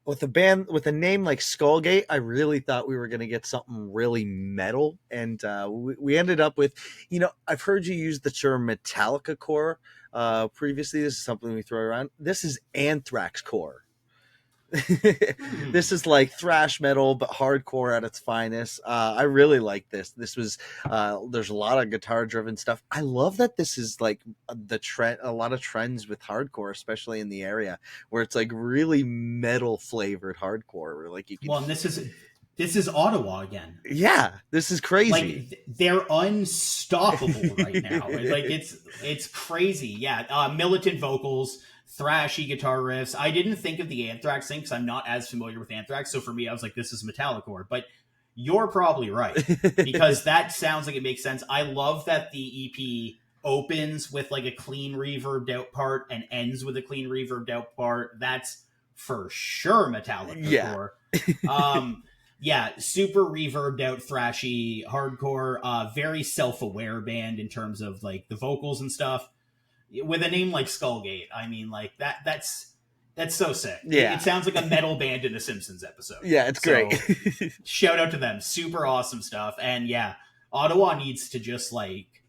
With a name like Skullgate, I really thought we were going to get something really metal. And we ended up with, I've heard you use the term Metallica core previously. This is something we throw around. This is Anthrax core. This is like thrash metal but hardcore at its finest. I really like this. This was there's a lot of guitar driven stuff. I love that this is like the trend, a lot of trends with hardcore, especially in the area where it's like really metal flavored hardcore where like you can... Well, and this is Ottawa again. Yeah, this is crazy. Like they're unstoppable right now. Like it's crazy. Yeah, militant vocals, thrashy guitar riffs. I didn't think of the Anthrax thing because I'm not as familiar with Anthrax. So for me, I was like, this is Metallica. But you're probably right because that sounds like it makes sense. I love that the EP opens with like a clean reverbed out part and ends with a clean reverbed out part. That's for sure Metallica. Yeah. Yeah, super reverbed out, thrashy, hardcore, very self-aware band in terms of like the vocals and stuff. With a name like Skullgate, I mean, like that's so sick. Yeah, it sounds like a metal band in a Simpsons episode. Yeah, it's great. Shout out to them, super awesome stuff. And yeah, Ottawa needs to just like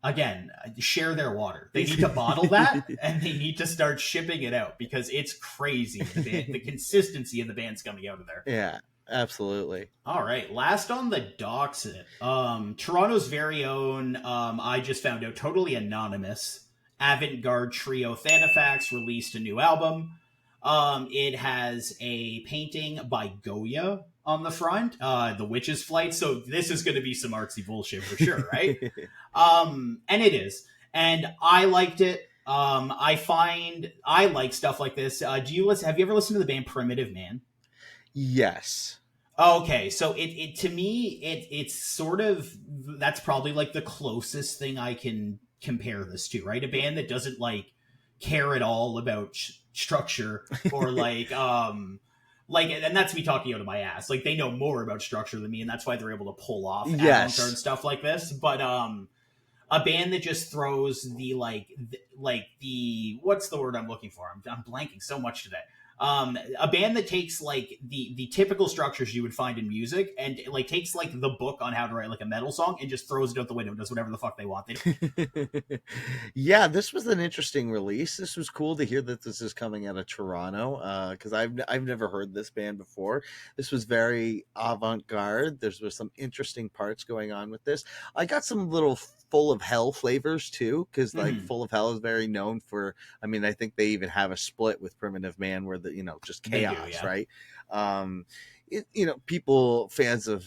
again, share their water. They need to bottle that and they need to start shipping it out because it's crazy the consistency of the bands coming out of there. Yeah, absolutely. All right, last on the docket, Toronto's very own. I just found out, totally anonymous, avant-garde trio Thanafax released a new album. It has a painting by Goya on the front, the Witch's Flight. So this is going to be some artsy bullshit for sure, right? And it is, and I liked it. I find I like stuff like this. Have you ever listened to the band Primitive Man? Yes. Okay, so it to me it's sort of, that's probably like the closest thing I can compare this to, right? A band that doesn't like care at all about structure or like and that's me talking out of my ass. Like they know more about structure than me, and that's why they're able to pull off avant-garde stuff like this. But a band that just throws the the what's the word I'm looking for? I'm blanking so much today. A band that takes like the typical structures you would find in music and like takes like the book on how to write like a metal song and just throws it out the window and does whatever the fuck they want. Yeah, this was an interesting release. This was cool to hear that this is coming out of Toronto, because I've never heard this band before. This was very avant-garde. There was some interesting parts going on with this. I got some little Full of Hell flavors too, because like Full of Hell is very known for, I mean, I think they even have a split with Primitive Man where just chaos, do, yeah. Right? People, fans of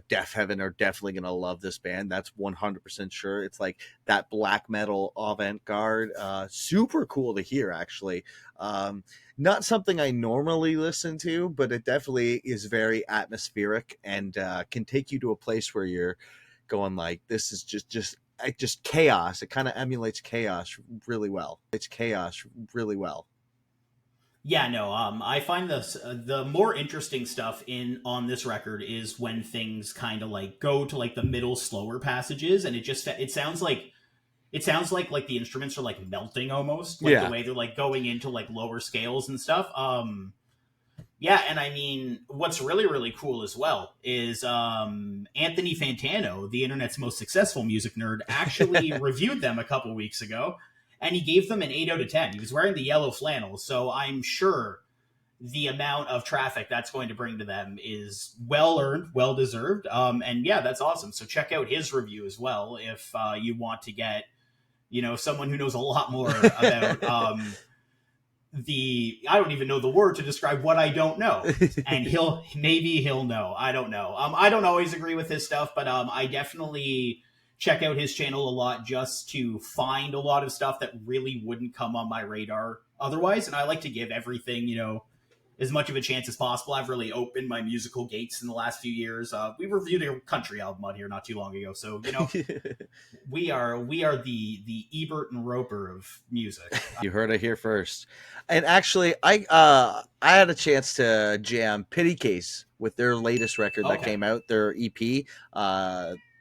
Death Heaven are definitely going to love this band. That's 100% sure. It's like that black metal avant-garde. Super cool to hear, actually. Not something I normally listen to, but it definitely is very atmospheric and can take you to a place where you're going like, this is just chaos. It kind of emulates chaos really well. It's chaos really well. Yeah, no. I find this the more interesting stuff on this record is when things kind of like go to like the middle, slower passages, and it sounds like the instruments are like melting almost, like the way they're like going into like lower scales and stuff. Yeah, and I mean, what's really, really cool as well is Anthony Fantano, the internet's most successful music nerd, actually reviewed them a couple weeks ago, and he gave them an 8 out of 10. He was wearing the yellow flannel, so I'm sure the amount of traffic that's going to bring to them is well-earned, well-deserved, and yeah, that's awesome. So check out his review as well if you want to get, someone who knows a lot more about... I don't even know the word to describe what I don't know, and he'll know. I don't know. I don't always agree with his stuff, but I definitely check out his channel a lot just to find a lot of stuff that really wouldn't come on my radar otherwise. And I like to give everything, as much of a chance as possible. I've really opened my musical gates in the last few years. We reviewed a country album on here not too long ago, so we are the Ebert and Roper of music. You heard it here first. And actually, I had a chance to jam Pity Case with their latest record that came out, their EP.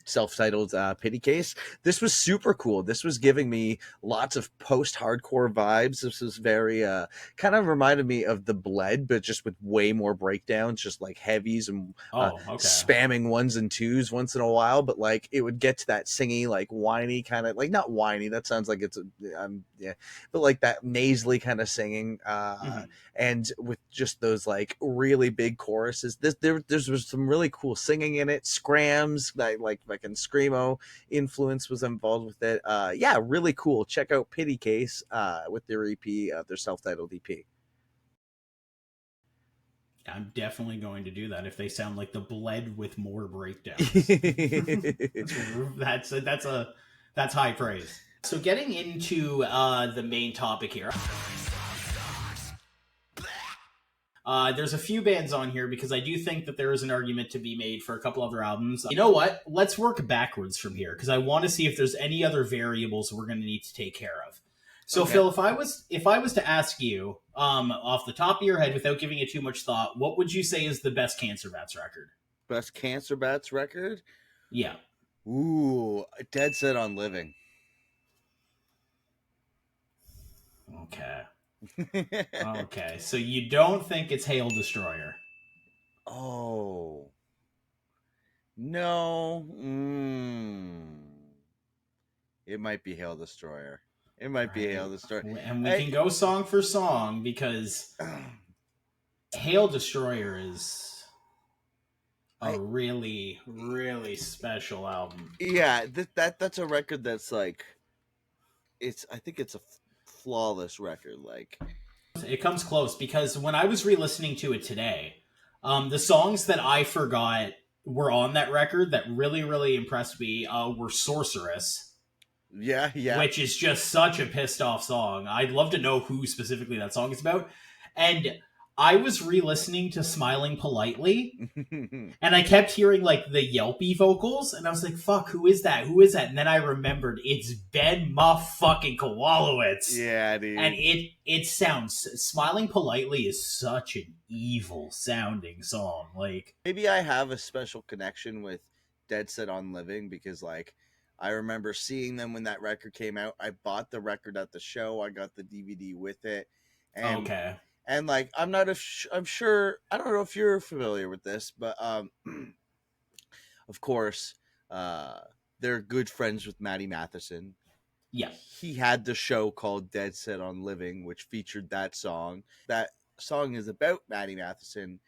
Self-titled Pity Case. This was super cool. This was giving me lots of post-hardcore vibes. This was very kind of reminded me of The Bled, but just with way more breakdowns, just like heavies and spamming ones and twos once in a while. But like it would get to that singy, like whiny kind of, like not whiny, that sounds like it's but like that nasally kind of singing, and with just those like really big choruses. There was some really cool singing in it, scrams, like and screamo influence was involved with it. Yeah, really cool. Check out Pity Case with their EP, their self-titled EP. I'm definitely going to do that if they sound like The Bled with more breakdowns. That's high praise. So getting into the main topic here. There's a few bands on here because I do think that there is an argument to be made for a couple other albums. You know what? Let's work backwards from here because I want to see if there's any other variables we're going to need to take care of. So, Phil, if I was to ask you, off the top of your head, without giving it too much thought, what would you say is the best Cancer Bats record? Best Cancer Bats record? Yeah. Ooh, Dead Set on Living. Okay. Okay, so you don't think it's Hail Destroyer? Oh. No. It might be Hail Destroyer. It might be Right. Hail Destroyer. And we can go song for song because Hail Destroyer is a I really, really special album. yeah, that's a record that's like I think it's a flawless record. Like It comes close because when I was re-listening to it today, the songs that I forgot were on that record that really, really impressed me were Sorceress, yeah, yeah. which is just such a pissed off song. I'd love to know who specifically that song is about. And I was re-listening to Smiling Politely, and I kept hearing like the yelpy vocals, and I was like, "Fuck, who is that? Who is that?" And then I remembered it's Ben fucking Kowalowitz, Yeah, and dude. it sounds Smiling Politely is such an evil sounding song. Like, Maybe I have a special connection with Dead Set on Living because like I remember seeing them when that record came out. I bought the record at the show. I got the DVD with it. And okay, like I'm not I'm sure I don't know if you're familiar with this, but of course, uh they're good friends with Matty Matheson. yeah, He had the show called Dead Set on Living, which featured that song. That song is about Matty Matheson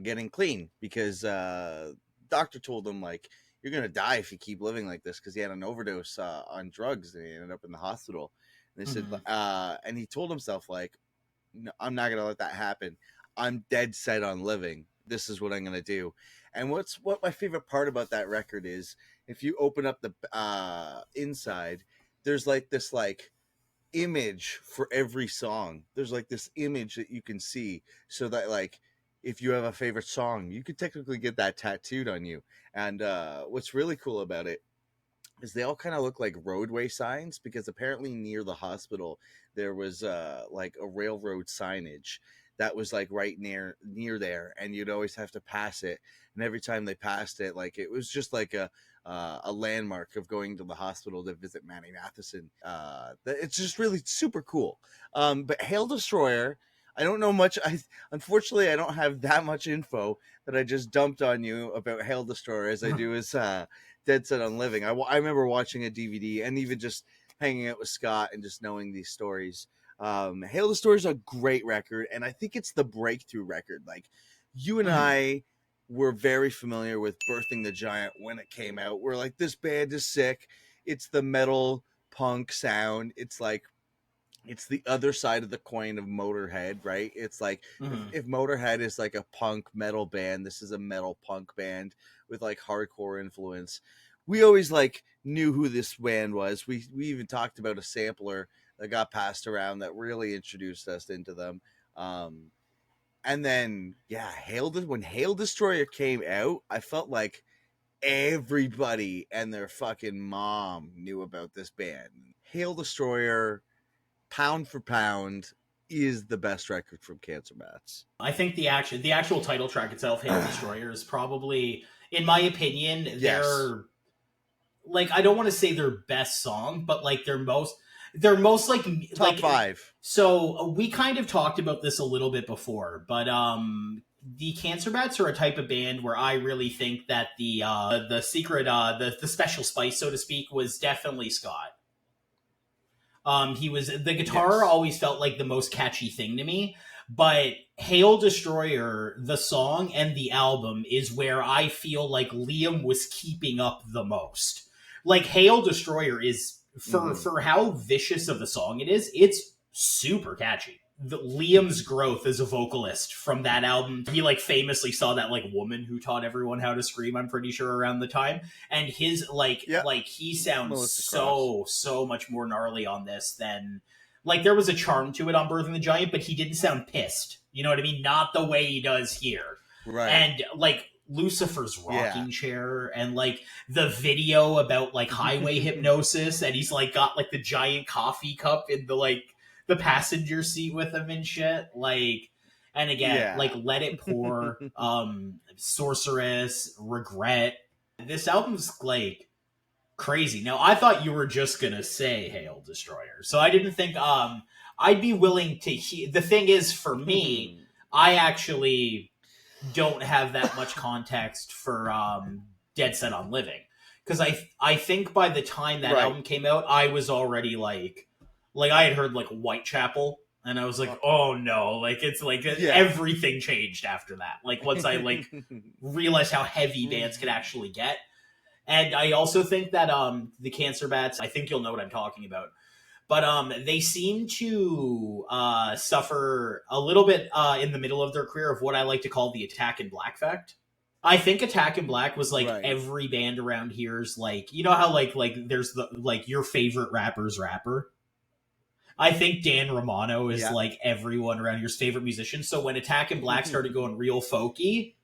getting clean because doctor told him like you're gonna die if you keep living like this because he had an overdose on drugs and he ended up in the hospital. And they said, mm-hmm. and he told himself like, no, I'm not gonna let that happen. I'm dead set on living. This is what I'm gonna do. And what my favorite part about that record is if you open up the inside, there's like this like image for every song. There's like this image that you can see so that like if you have a favorite song, you could technically get that tattooed on you. And what's really cool about it is they all kind of look like roadway signs because apparently near the hospital there was like a railroad signage that was like right near there and you'd always have to pass it, and every time they passed it like it was just like a landmark of going to the hospital to visit Manny Matheson. It's just really super cool. But Hail Destroyer, I don't know much. Unfortunately I don't have that much info that I just dumped on you about Hail Destroyer as I do as Dead Set on Living. I remember watching a DVD and even just hanging out with Scott and just knowing these stories. Hail the Story is a great record, and I think it's the breakthrough record. Like you and Mm-hmm. I were very familiar with Birthing the Giant when it came out. We're like, this band is sick. It's the metal punk sound. It's like it's the other side of the coin of Motorhead, right? It's like Mm-hmm. if Motorhead is like a punk metal band, this is a metal punk band with like hardcore influence. We always like knew who this band was. We even talked about a sampler that got passed around that really introduced us into them. Um, and then yeah, when Hail Destroyer came out, I felt like everybody and their fucking mom knew about this band. Hail Destroyer, pound for pound, is the best record from Cancer Bats. I think the actual title track itself, Hail Destroyer, is probably, in my opinion, Yes. their, like, I don't want to say their best song, but like their most Top five. so we kind of talked about this a little bit before, but the Cancer Bats are a type of band where I really think that the secret the special spice, so to speak, was definitely Scott. He was the guitar Yes. always felt like the most catchy thing to me, but Hail Destroyer, the song and the album, is where I feel like Liam was keeping up the most. Like Hail Destroyer is for how vicious of a song it is, it's super catchy. Liam's growth as a vocalist from that album, he like famously saw that like woman who taught everyone how to scream, I'm pretty sure, around the time, and his Yeah. like he sounds Melissa Cross. so much more gnarly on this than, like, there was a charm to it on Birthing the Giant, but he didn't sound pissed, you know what I mean, not the way he does here. Right. And like Lucifer's rocking Yeah. chair, and like the video about like highway hypnosis, and he's like got like the giant coffee cup in the like the passenger seat with him and shit, like. And again, Yeah. like Let It Pour, Sorceress, Regret. This album's like crazy. Now I thought you were just gonna say Hail Destroyer, so I didn't think I'd be willing to hear. The thing is, for me, I actually don't have that much context for Dead Set on Living, because I think by the time that album came out, I was already like I had heard like Whitechapel, and I was like, oh no, like it's like everything changed after that. Like once I like realized how heavy bands could actually get. And I also think that the Cancer Bats, I think you'll know what I'm talking about. But they seem to suffer a little bit in the middle of their career of what I like to call the Attack in Black effect. I think Attack in Black was like every band around here's like, you know how like there's the like your favorite rapper's rapper. I think Dan Romano is like everyone around here's favorite musician. So when Attack in Black started going real folky,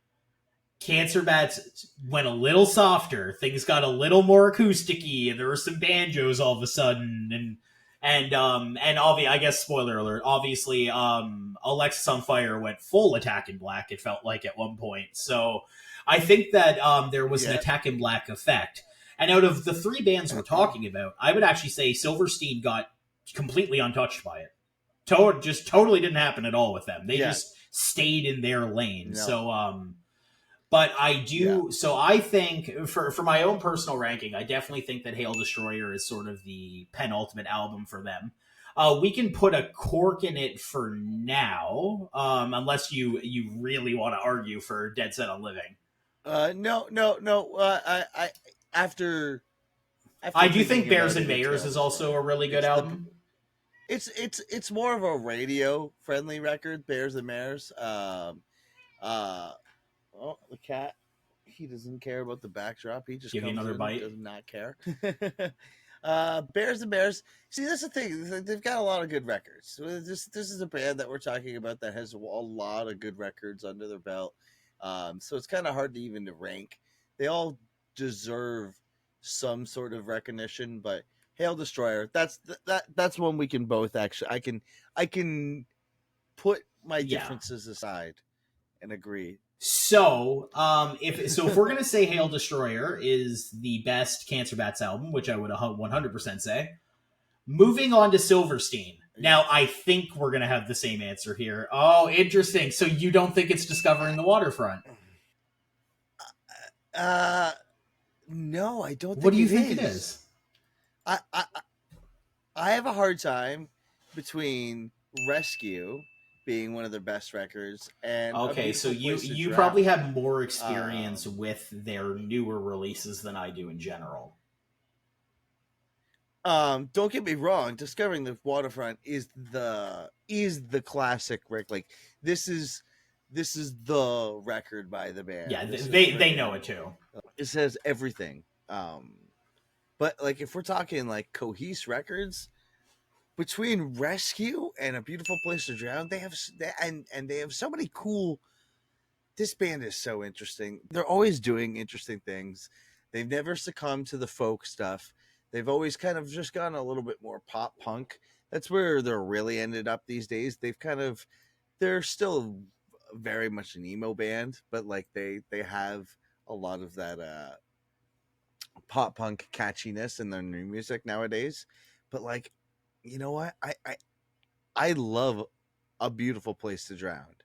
Cancer Bats went a little softer. Things got a little more acousticy, and there were some banjos all of a sudden, and obviously, I guess spoiler alert. Obviously, Alexisonfire went full Attack in Black. It felt like at one point. So I think that there was an Attack in Black effect. And out of the three bands we're talking about, I would actually say Silverstein got completely untouched by it. Just totally didn't happen at all with them. They just stayed in their lane. No. So but I do, so I think, for my own personal ranking, I definitely think that Hail Destroyer is sort of the penultimate album for them. We can put a cork in it for now, unless you really want to argue for Dead Set on Living. No. After I do think Bears and Mayors is also a really good album. It's more of a radio friendly record, Bears and Mayors. Oh, the cat. He doesn't care about the backdrop. He just comes another bite. Does not care. Bears and Bears. See, that's the thing. They've got a lot of good records. This is a band that we're talking about that has a lot of good records under their belt. So it's kind of hard to even rank. They all deserve some sort of recognition, but Hail Destroyer. That's one we can both actually. I can put my differences aside and agree. So, if we're gonna say Hail Destroyer is the best Cancer Bats album, which I would 100% say, moving on to Silverstein. Now, I think we're gonna have the same answer here. Oh, interesting. So you don't think it's Discovering the Waterfront? No, I don't. What do you think it is? I have a hard time between Rescue being one of their best records, and okay, so you probably have more experience with their newer releases than I do in general. Don't get me wrong, Discovering the Waterfront is the classic record. Like this is the record by the band. Yeah, they know it too. It says everything. But like if we're talking like Cohese Records, between Rescue and A Beautiful Place to Drown, they have so many cool. This band is so interesting. They're always doing interesting things. They've never succumbed to the folk stuff. They've always kind of just gone a little bit more pop punk. That's where they're really ended up these days. They're still very much an emo band, but like they have a lot of that pop punk catchiness in their new music nowadays. But like, you know what? I love A Beautiful Place to Drown.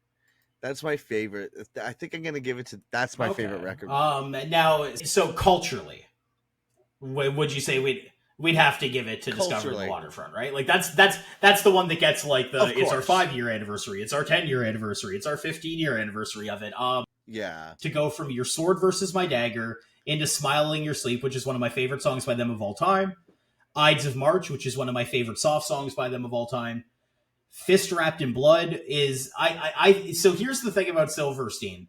That's my favorite. I think I'm gonna give it to. That's my favorite record. Now, so culturally, would you say we'd have to give it to Discovering the Waterfront, right? Like that's the one that gets like it's our 5-year anniversary, it's our 10-year anniversary, it's our 15-year anniversary of it. To go from Your Sword Versus My Dagger into Smiling Your Sleep, which is one of my favorite songs by them of all time. Ides of March, which is one of my favorite soft songs by them of all time. Fist Wrapped in Blood is so here's the thing about Silverstein.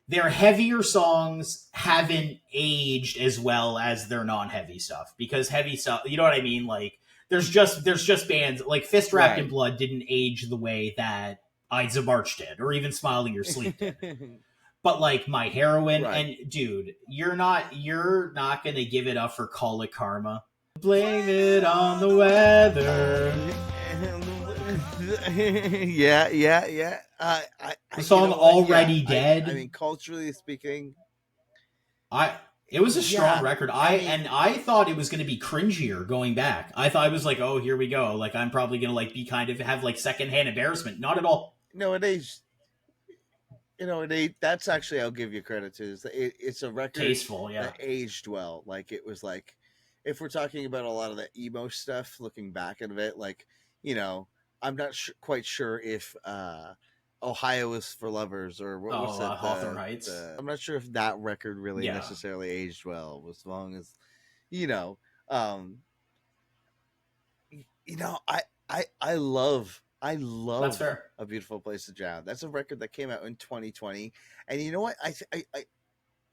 Their heavier songs haven't aged as well as their non-heavy stuff, because heavy stuff, you know what I mean? Like there's just bands like Fist Wrapped in Blood didn't age the way that Ides of March did, or even Smiling Your Sleep did. But like My Heroine, and dude, you're not gonna give it up for Call It Karma. Blame it on the weather. Yeah. The song Already Dead. I mean, culturally speaking, it was a strong record. I thought it was going to be cringier going back. I thought I was like, oh, here we go. Like I'm probably going to like be kind of have like secondhand embarrassment. Not at all. No, it that's actually, I'll give you credit to. It's a record Tasteful, yeah. that aged well. Like, it was like, if we're talking about a lot of the emo stuff, looking back at it, like, you know, I'm not quite sure if Ohio is for Lovers, or what was Oh, it, Hawthorne Heights. I'm not sure if that record really Yeah, necessarily aged well, as long as, you know, um, I that's love fair. A Beautiful Place to Drown. That's a record that came out in 2020, and you know what? I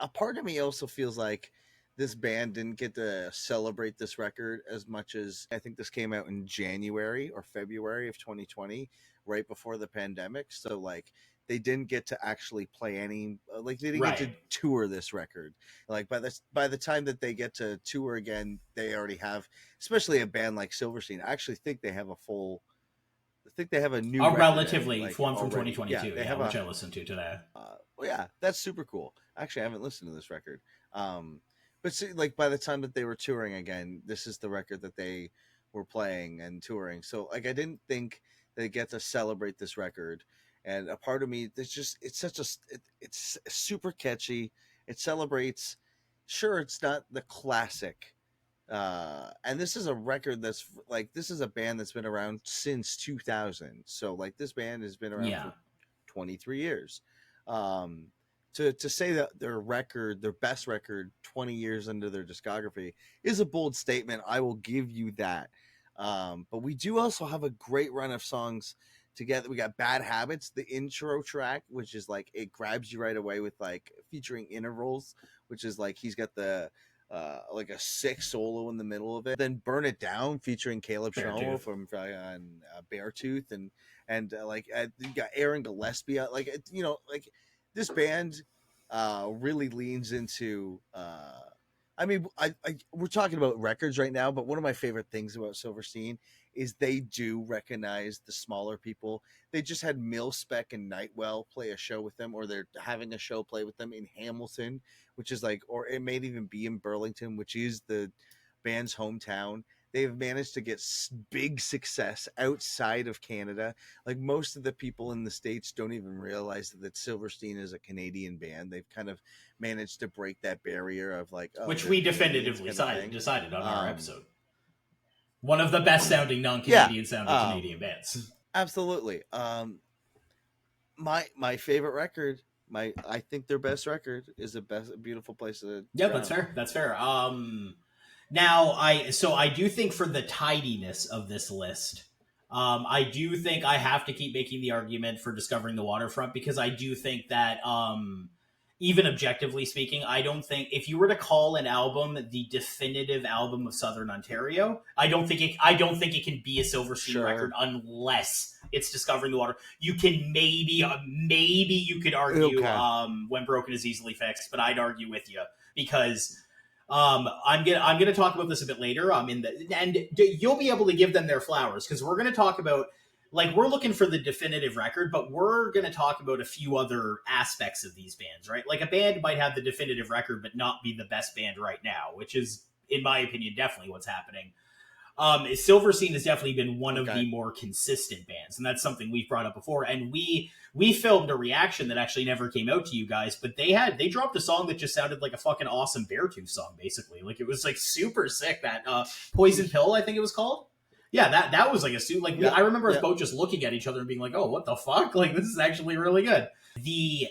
a part of me also feels like this band didn't get to celebrate this record as much as, I think this came out in January or February of 2020, right before the pandemic. So, like, they didn't get to actually play any, like, they didn't get to Right. tour this record. Like, by the time that they get to tour again, they already have, especially a band like Silverstein. I actually think they have a full, I think they have a new A record out, relatively like, one from already. Yeah, 2022, they yeah, have which a I listened to today. well, yeah, that's super cool. Actually, I haven't listened to this record. Um, but see, like, by the time that they were touring again, this is the record that they were playing and touring. So, like, I didn't think they get to celebrate this record. And a part of me, it's such a, it's super catchy. It celebrates. Sure, it's not the classic. And this is a record that's, like, this is a band that's been around since 2000. So, like, this band has been around Yeah. for 23 years. Um, to say that their best record 20 years into their discography is a bold statement. I will give you that. But we do also have a great run of songs together. We got Bad Habits, the intro track, which is like, it grabs you right away with, like, featuring intervals, which is like, he's got the like a sick solo in the middle of it. Then Burn It Down, featuring Caleb Schnoll Beartooth. from Beartooth, and like, you got Aaron Gillespie. Like, like, this band really leans into. I mean, we're talking about records right now, but one of my favorite things about Silverstein is they do recognize the smaller people. They just had Mil Spec and Nightwell play a show with them, or they're having a show play with them in Hamilton, which is like, or it may even be in Burlington, which is the band's hometown. They've managed to get big success outside of Canada. Like, most of the people in the States don't even realize that Silverstein is a Canadian band. They've kind of managed to break that barrier of, like, oh, Which they're we Canadians definitively kind of thing. decided on our Um, episode. One of the best sounding yeah, non-Canadian sounding Canadian bands. absolutely. My favorite record, I think their best record is A Beautiful Place to Yeah, that's Drown. fair. That's fair. Now I do think, for the tidiness of this list, I do think I have to keep making the argument for Discovering the Waterfront, because I do think that, even objectively speaking, I don't think, if you were to call an album the definitive album of Southern Ontario, I don't think it can be a Silverstein Sure. record unless it's Discovering the Water. You can maybe you could argue Okay. When Broken is Easily Fixed, but I'd argue with you, because I'm gonna talk about this a bit later. You'll be able to give them their flowers, because we're gonna talk about, like, we're looking for the definitive record, but we're gonna talk about a few other aspects of these bands, right? Like, a band might have the definitive record but not be the best band right now, which is, in my opinion, definitely what's happening. Silverstein has definitely been one of the more consistent bands, and that's something we've brought up before. And we filmed a reaction that actually never came out to you guys, but they dropped a song that just sounded like a fucking awesome Beartooth song, basically. Like, it was like super sick. That Poison Pill, I think it was called. Yeah, that was like a suit. Like, I remember us both just looking at each other and being like, "Oh, what the fuck? Like, this is actually really good." The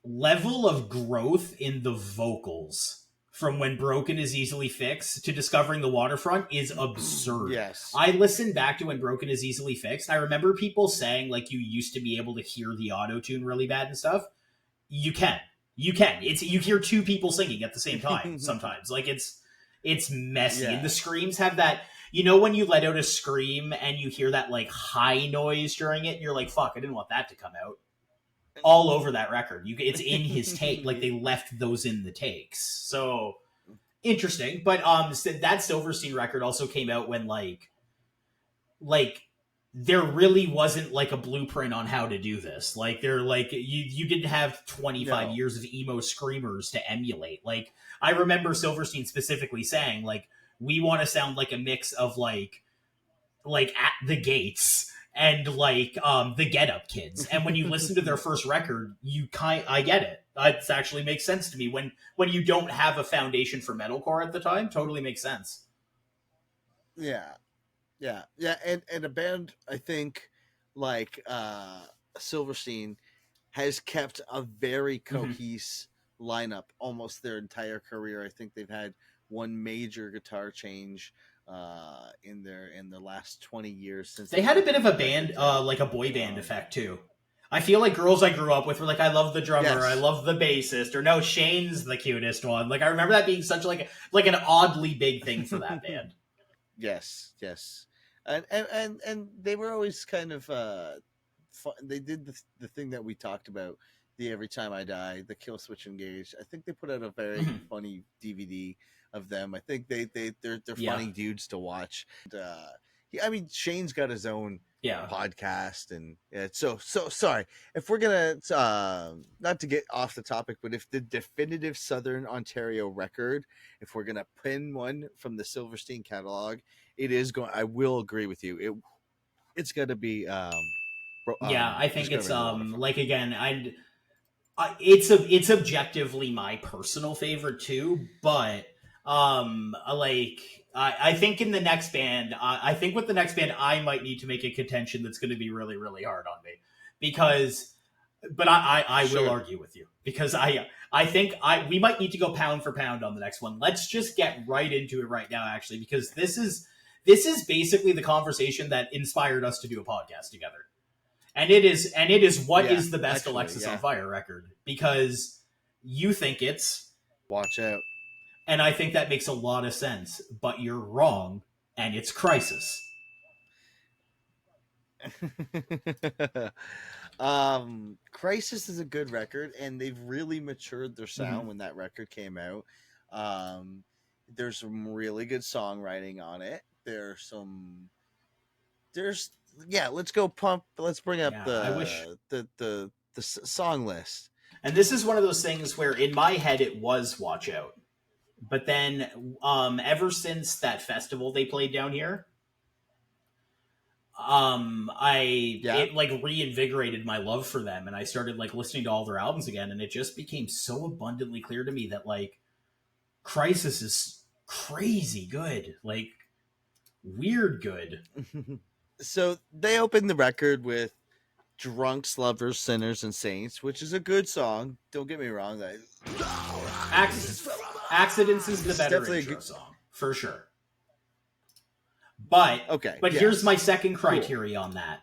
level of growth in the vocals from When Broken is Easily Fixed to Discovering the Waterfront is absurd. Yes. I listened back to When Broken is Easily Fixed. I remember people saying, like, you used to be able to hear the auto-tune really bad and stuff. You can. You hear two people singing at the same time sometimes. Like, it's messy. Yeah. And the screams have that, when you let out a scream and you hear that, like, high noise during it, and you're like, fuck, I didn't want that to come out. All over that record. It's in his take. Like, they left those in the takes. So interesting. But that Silverstein record also came out when like there really wasn't like a blueprint on how to do this. Like, they're like, you didn't have 25 years of emo screamers to emulate. Like, I remember Silverstein specifically saying, like, we want to sound like a mix of like At the Gates and like the Get Up Kids. And when you listen to their first record, I get it. It actually makes sense to me when you don't have a foundation for metalcore at the time. Totally makes sense. Yeah, yeah, and a band I think like Silverstein has kept a very Mm-hmm. cohesive lineup almost their entire career. I think they've had one major guitar change in the last 20 years since They they had a put bit of these a band, records out. like a boy band Um, effect too. I feel like girls I grew up with were like, I love the drummer, I yes, love the bassist, or no, Shane's the cutest one. Like I remember that being such like an oddly big thing for that band. yes, yes, and they were always kind of they did the thing that we talked about, the Every Time I Die, the Kill Switch Engage. I think they put out a very Mhm. funny DVD of them. I think they're Yeah, funny dudes to watch. And, I mean, Shane's got his own yeah, podcast, and yeah, so sorry if we're gonna not to get off the topic, but if the definitive Southern Ontario record, if we're gonna pin one from the Silverstein catalog, it is going. I will agree with you. It's got to be yeah. I think it's Discovering Gold for like me. again, it's objectively my personal favorite too, but like I think in the next band, I think with the next band, I might need to make a contention that's going to be really really hard on me because, but I will Sure. argue with you because I think we might need to go pound for pound on the next one. Let's just get right into it right now, actually, because this is basically the conversation that inspired us to do a podcast together, and it is what Yeah, is the best actually, Alexis on yeah. Fire record, because you think it's, Watch out. and I think that makes a lot of sense, but you're wrong, and it's Crisis. Crisis is a good record, and they've really matured their Mm-hmm. sound when that record came out. Um, there's some really good songwriting on it. There's yeah. Let's go pump. Let's bring up Yeah, I wish. the song list. And this is one of those things where in my head it was Watch Out, but then ever since that festival they played down here, I Yeah. it like reinvigorated my love for them, and I started like listening to all their albums again, and it just became so abundantly clear to me that like Crisis is crazy good, like weird good. So they opened the record with "Drunks, Lovers, Sinners, and Saints," which is a good song. Don't get me wrong. Accidents. Accidents is the This is better definitely a intro good. song for sure. But Okay. but here's Yes. my second Cool. criteria on that.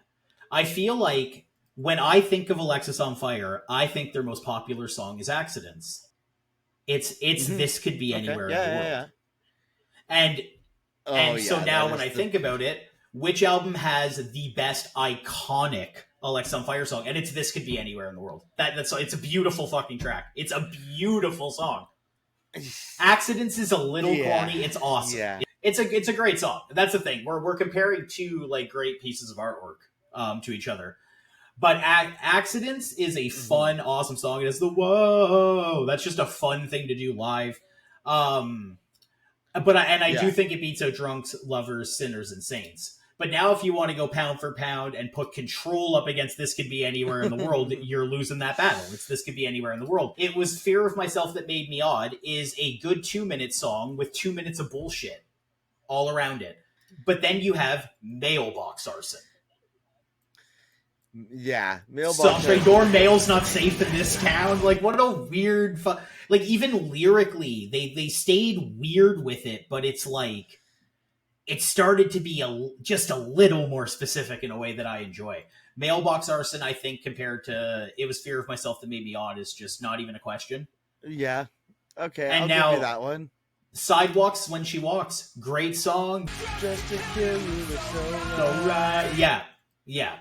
I feel like when I think of Alexis on Fire, I think their most popular song is Accidents. It's Hmm. This Could Be Okay. Anywhere in the Yeah. Yeah. World. Yeah. And Oh and so yeah. That now when is I the. think about it, which album has the best iconic Alexis on Fire song? And it's This Could Be Anywhere in the World. That's it's a beautiful fucking track. It's a beautiful song. Accidents is a little Yeah. corny. It's awesome. Yeah. It's a great song. That's the thing. We're comparing two like great pieces of artwork to each other. But Accidents is a Hmm. fun, awesome song. It is the whoa. That's just a fun thing to do live. Um, but I do Yeah. think it beats out Drunks, Lovers, Sinners, and Saints. But now, if you want to go pound for pound and put Control up against This Could Be Anywhere in the World, you're losing that battle. It's This Could Be Anywhere in the World. It was Fear of Myself That Made Me Odd is a good 2 minute song with 2 minutes of bullshit all around it. But then you have Mailbox Arson. Yeah. Mailbox Some Arson your is a mail's not safe in this town. Like, what a weird, like even lyrically, they stayed weird with it, but it's like it started to be just a little more specific in a way that I enjoy. Mailbox Arson, I think, compared to It Was Fear of Myself That Made Me Odd, is just not even a question. yeah. Okay, And I'll give you now, that one. Sidewalks When She Walks, great song. Just to kill you with so So right, yeah, yeah,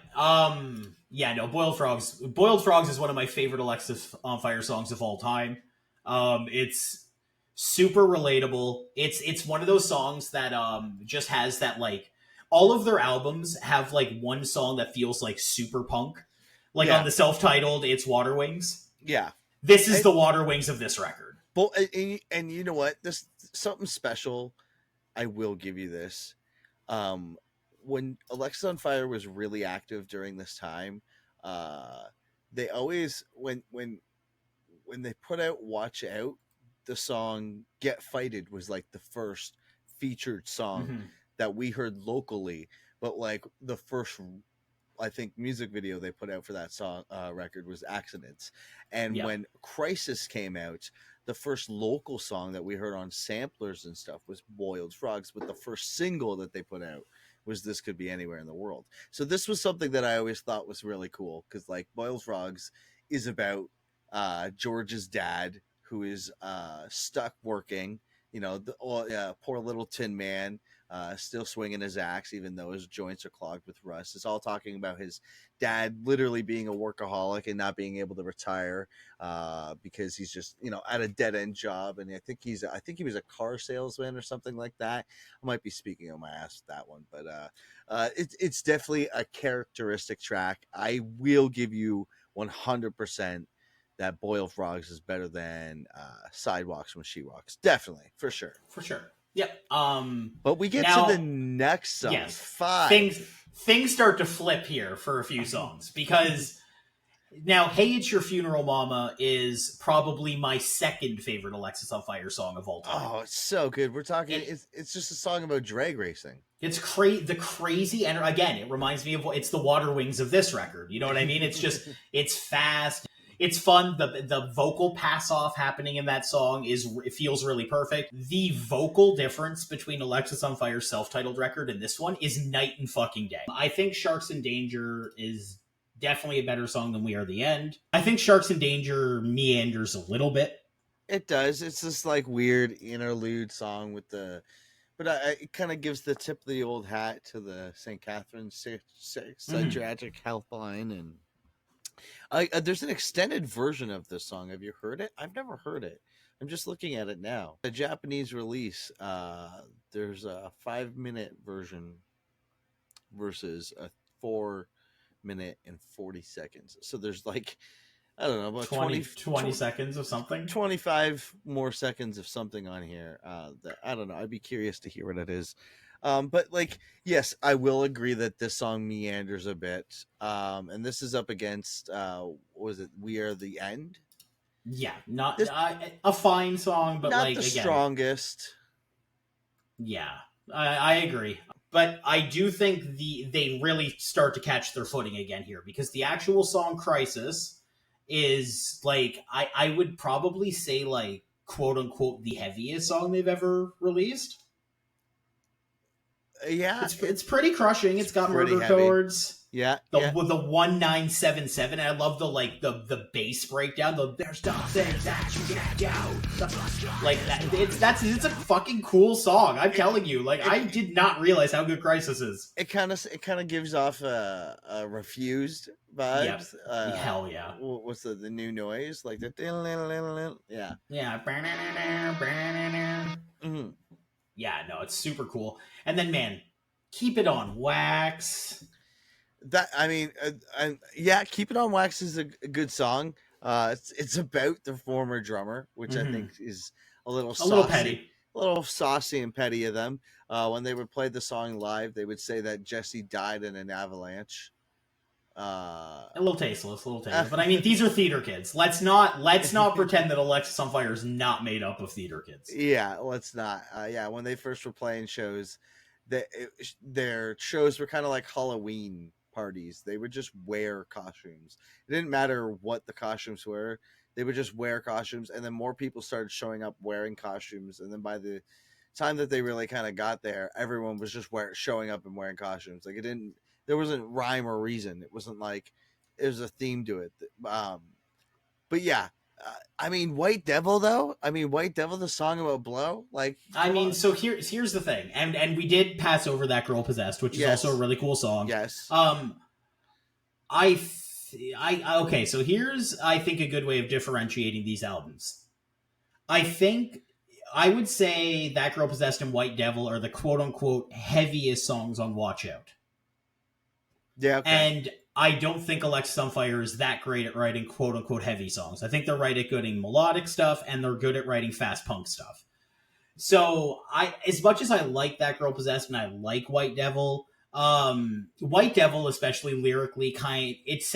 yeah. No, Boiled Frogs. Boiled Frogs is one of my favorite Alexis on Fire songs of all time. It's super relatable. It's one of those songs that just has that like all of their albums have like one song that feels like super punk. Like on Yeah. the self-titled, it's Water Wings. Yeah. This is And, the Water Wings of this record. and you know what? This something special. I will give you this. Um, when Alexisonfire was really active during this time, uh, they always when they put out Watch Out, the song Get Fighted was like the first featured song Mhm. that we heard locally, but like the first I think music video they put out for that song record was Accidents. And Yeah. when Crisis came out, the first local song that we heard on samplers and stuff was Boiled Frogs, but the first single that they put out was This Could Be Anywhere in the World. So this was something that I always thought was really cool because like Boiled Frogs is about George's dad who is stuck working, poor little tin man, still swinging his axe, even though his joints are clogged with rust. It's all talking about his dad literally being a workaholic and not being able to retire because he's just, at a dead end job. And I think he was a car salesman or something like that. I might be speaking on my ass with that one, but it's definitely a characteristic track. I will give you 100% that Boiled Frogs is better than Sidewalks When She Walks. Definitely, for sure. For sure. Yep. But we get now, to the next song, yes, 5. Things start to flip here for a few songs because now "Hey It's Your Funeral Mama" is probably my second favorite Alexisonfire song of all time. Oh, it's so good. We're talking. It's just a song about drag racing. It's the crazy, and again, it reminds me of it's the Water Wings of this record. You know what I mean? It's just it's fast. It's fun. The vocal pass off happening in that song it feels really perfect. The vocal difference between Alexisonfire's self-titled record and this one is night and fucking day. I think Sharks in Danger is definitely a better song than We Are the End. I think Sharks in Danger meanders a little bit. It does. It's this like weird interlude song with but it kind of gives the tip of the old hat to the St. Catherine's Psychiatric Helpline, and there's an extended version of this song. Have you heard it? I've never heard it. I'm just looking at it now. The Japanese release, there's a 5-minute version versus a 4-minute and 40 seconds. So there's like, I don't know, about 20 seconds of something. 25 more seconds of something on here. That I don't know. I'd be curious to hear what it is. But like, yes, I will agree that this song meanders a bit. And this is up against what was it? We Are the End. Yeah, not a fine song, but not like the again, strongest. Yeah, I agree. But I do think they really start to catch their footing again here because the actual song Crisis is like I would probably say like quote unquote the heaviest song they've ever released. Yeah, it's pretty crushing. It's got murder heavy. chords. Yeah, the 1977. And I love the bass breakdown. There's nothing that you can't do. Like that. It's a fucking cool song. I'm telling you. Like I did not realize how good Crisis is. It kind of gives off a Refused vibes. Yep. Hell yeah. What's the new noise like the yeah. Mm-hmm. Yeah, no, it's super cool. And then, man, Keep It On Wax. That yeah, Keep It On Wax is a good song. It's about the former drummer, which I think is a little petty, a little saucy and petty of them. When they would play the song live, they would say that Jesse died in an avalanche. A little tasteless. But I mean, these are theater kids. Let's not pretend that Alexisonfire is not made up of theater kids. Yeah, let's not. Yeah, when they first were playing shows, their shows were kind of like Halloween parties. They would just wear costumes. It didn't matter what the costumes were. They would just wear costumes, and then more people started showing up wearing costumes. And then by the time that they really kind of got there, everyone was just showing up and wearing costumes. Like there wasn't rhyme or reason. It wasn't like it was a theme to it. But yeah, I mean, White Devil though. I mean, White Devil, the song about blow. Like, I mean, so here's the thing, and we did pass over That Girl Possessed, which is also a really cool song. Yes. Okay, so here's I think a good way of differentiating these albums. I think I would say That Girl Possessed and White Devil are the quote unquote heaviest songs on Watch Out. Yeah, okay. And I don't think Alexisonfire is that great at writing quote unquote heavy songs. I think they're right at getting melodic stuff and they're good at writing fast punk stuff. So as much as I like That Girl Possessed and I like White Devil, White Devil, especially lyrically, it's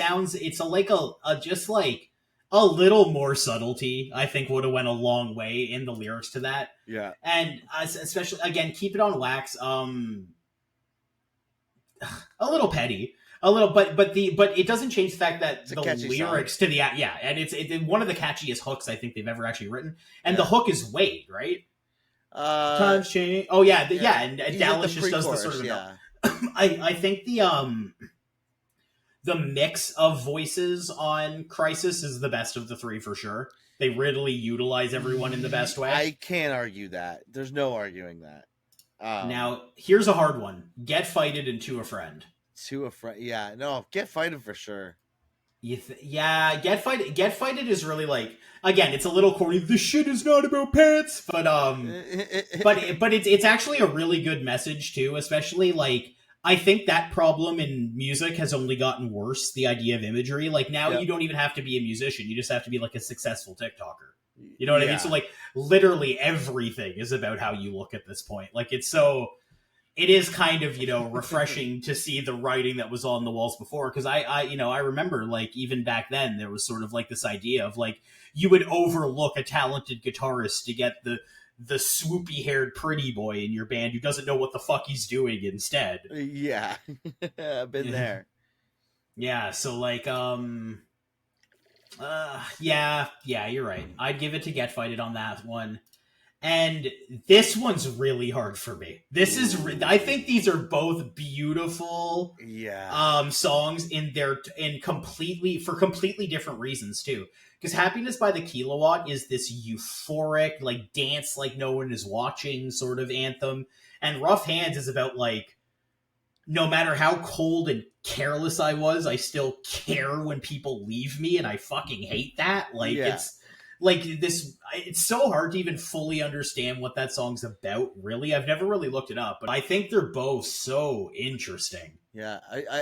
just like a little more subtlety. I think would have went a long way in the lyrics to that. Yeah. And especially again, Keep It on Wax. A little petty, a little, but it doesn't change the fact that It's a the catchy lyrics song. to the yeah, and it's one of the catchiest hooks I think they've ever actually written, and the Yeah. hook is Wade, right? Uh, Times changing. Oh yeah, yeah. and He's like the Dallas just does the sort pre-chorus. of Yeah. I think the mix of voices on Crisis is the best of the three for sure. They really utilize everyone in the best way. I can't argue that. There's no arguing that. Now, here's a hard one. Get Fighted and To a Friend. To a friend. Yeah. No, Get Fighted for sure. Yeah, Get Fighted is really like, again, it's a little corny. This shit is not about pants, but it's actually a really good message too. Especially like, I think that problem in music has only gotten worse. The idea of imagery, like now Yep. you don't even have to be a musician; you just have to be like a successful TikToker. You know what I Yeah. mean? So like, literally everything is about how you look at this point. Like it is kind of, refreshing to see the writing that was on the walls before. Cause I remember like even back then there was sort of like this idea of like, you would overlook a talented guitarist to get the swoopy haired pretty boy in your band who doesn't know what the fuck he's doing instead. Yeah. I've been there. Yeah. So like, yeah, you're right. I'd give it to Get Fighted on that one. And this one's really hard for me. I think these are both beautiful songs in completely different reasons too. Because Happiness by the Kilowatt is this euphoric, like dance like no one is watching sort of anthem. And Rough Hands is about like, no matter how cold and careless I was, I still care when people leave me, and I fucking hate that. Like it's like this, it's so hard to even fully understand what that song's about, really. I've never really looked it up, but I think they're both so interesting. Yeah,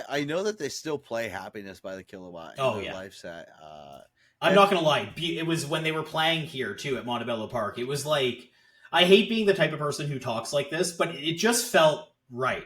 I know that they still play Happiness by the Kilowatt in their live set. I'm not gonna lie, it was when they were playing here too at Montebello Park. It was like, I hate being the type of person who talks like this, but it just felt right.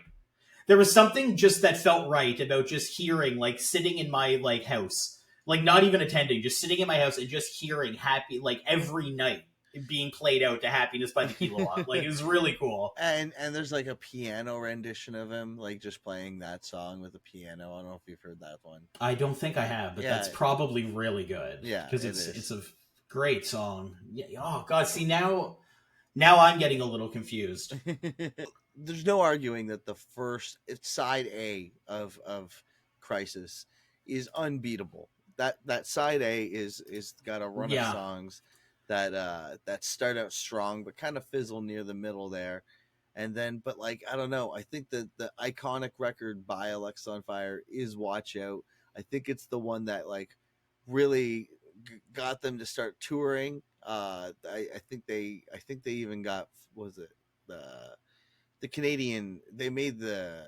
There was something just that felt right about just hearing, like sitting in my like house, like not even attending, just sitting in my house and just hearing happy, like every night being played out to Happiness by the Kilowatt. Like it was really cool. And there's like a piano rendition of him, like just playing that song with a piano. I don't know if you've heard that one. I don't think I have, but that's probably really good. Yeah, because it's a great song. Yeah. Oh god, see now I'm getting a little confused. There's no arguing that the first side A of Crisis is unbeatable. That side A is got a run of songs that start out strong but kind of fizzle near the middle there. And then, but like, I don't know. I think that the iconic record by Alexisonfire is Watch Out. I think it's the one that like really got them to start touring. I think they even got, what was it, the Canadian, they made the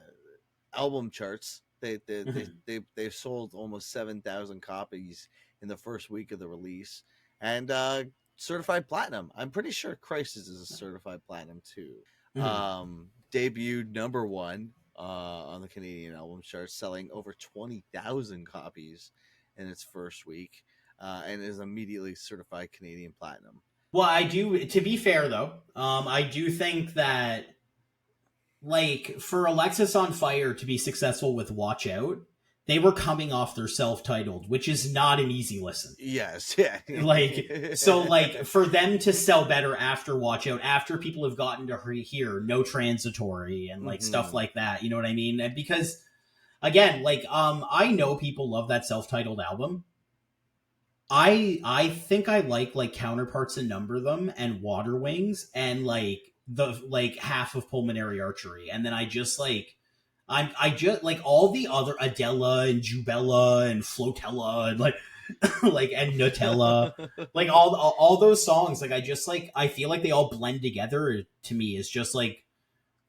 album charts. They sold almost 7,000 copies in the first week of the release, and certified platinum. I'm pretty sure Crisis is a certified platinum too. Debuted number one on the Canadian album charts, selling over 20,000 copies in its first week, and is immediately certified Canadian platinum. Well, I do. To be fair, though, I do think that, like, for Alexisonfire to be successful with Watch Out, they were coming off their self-titled, which is not an easy listen. Yes, yeah. Like, so, like, for them to sell better after Watch Out, after people have gotten to hear No Transitory and, like, stuff like that, you know what I mean? And because, again, like, I know people love that self-titled album. I think I like Counterparts and Number Them and Water Wings and like half of Pulmonary Archery, and then I just like I just like all the other Adela and Jubella and Flotella and like and Nutella, like all those songs, like I just like I feel like they all blend together to me as just like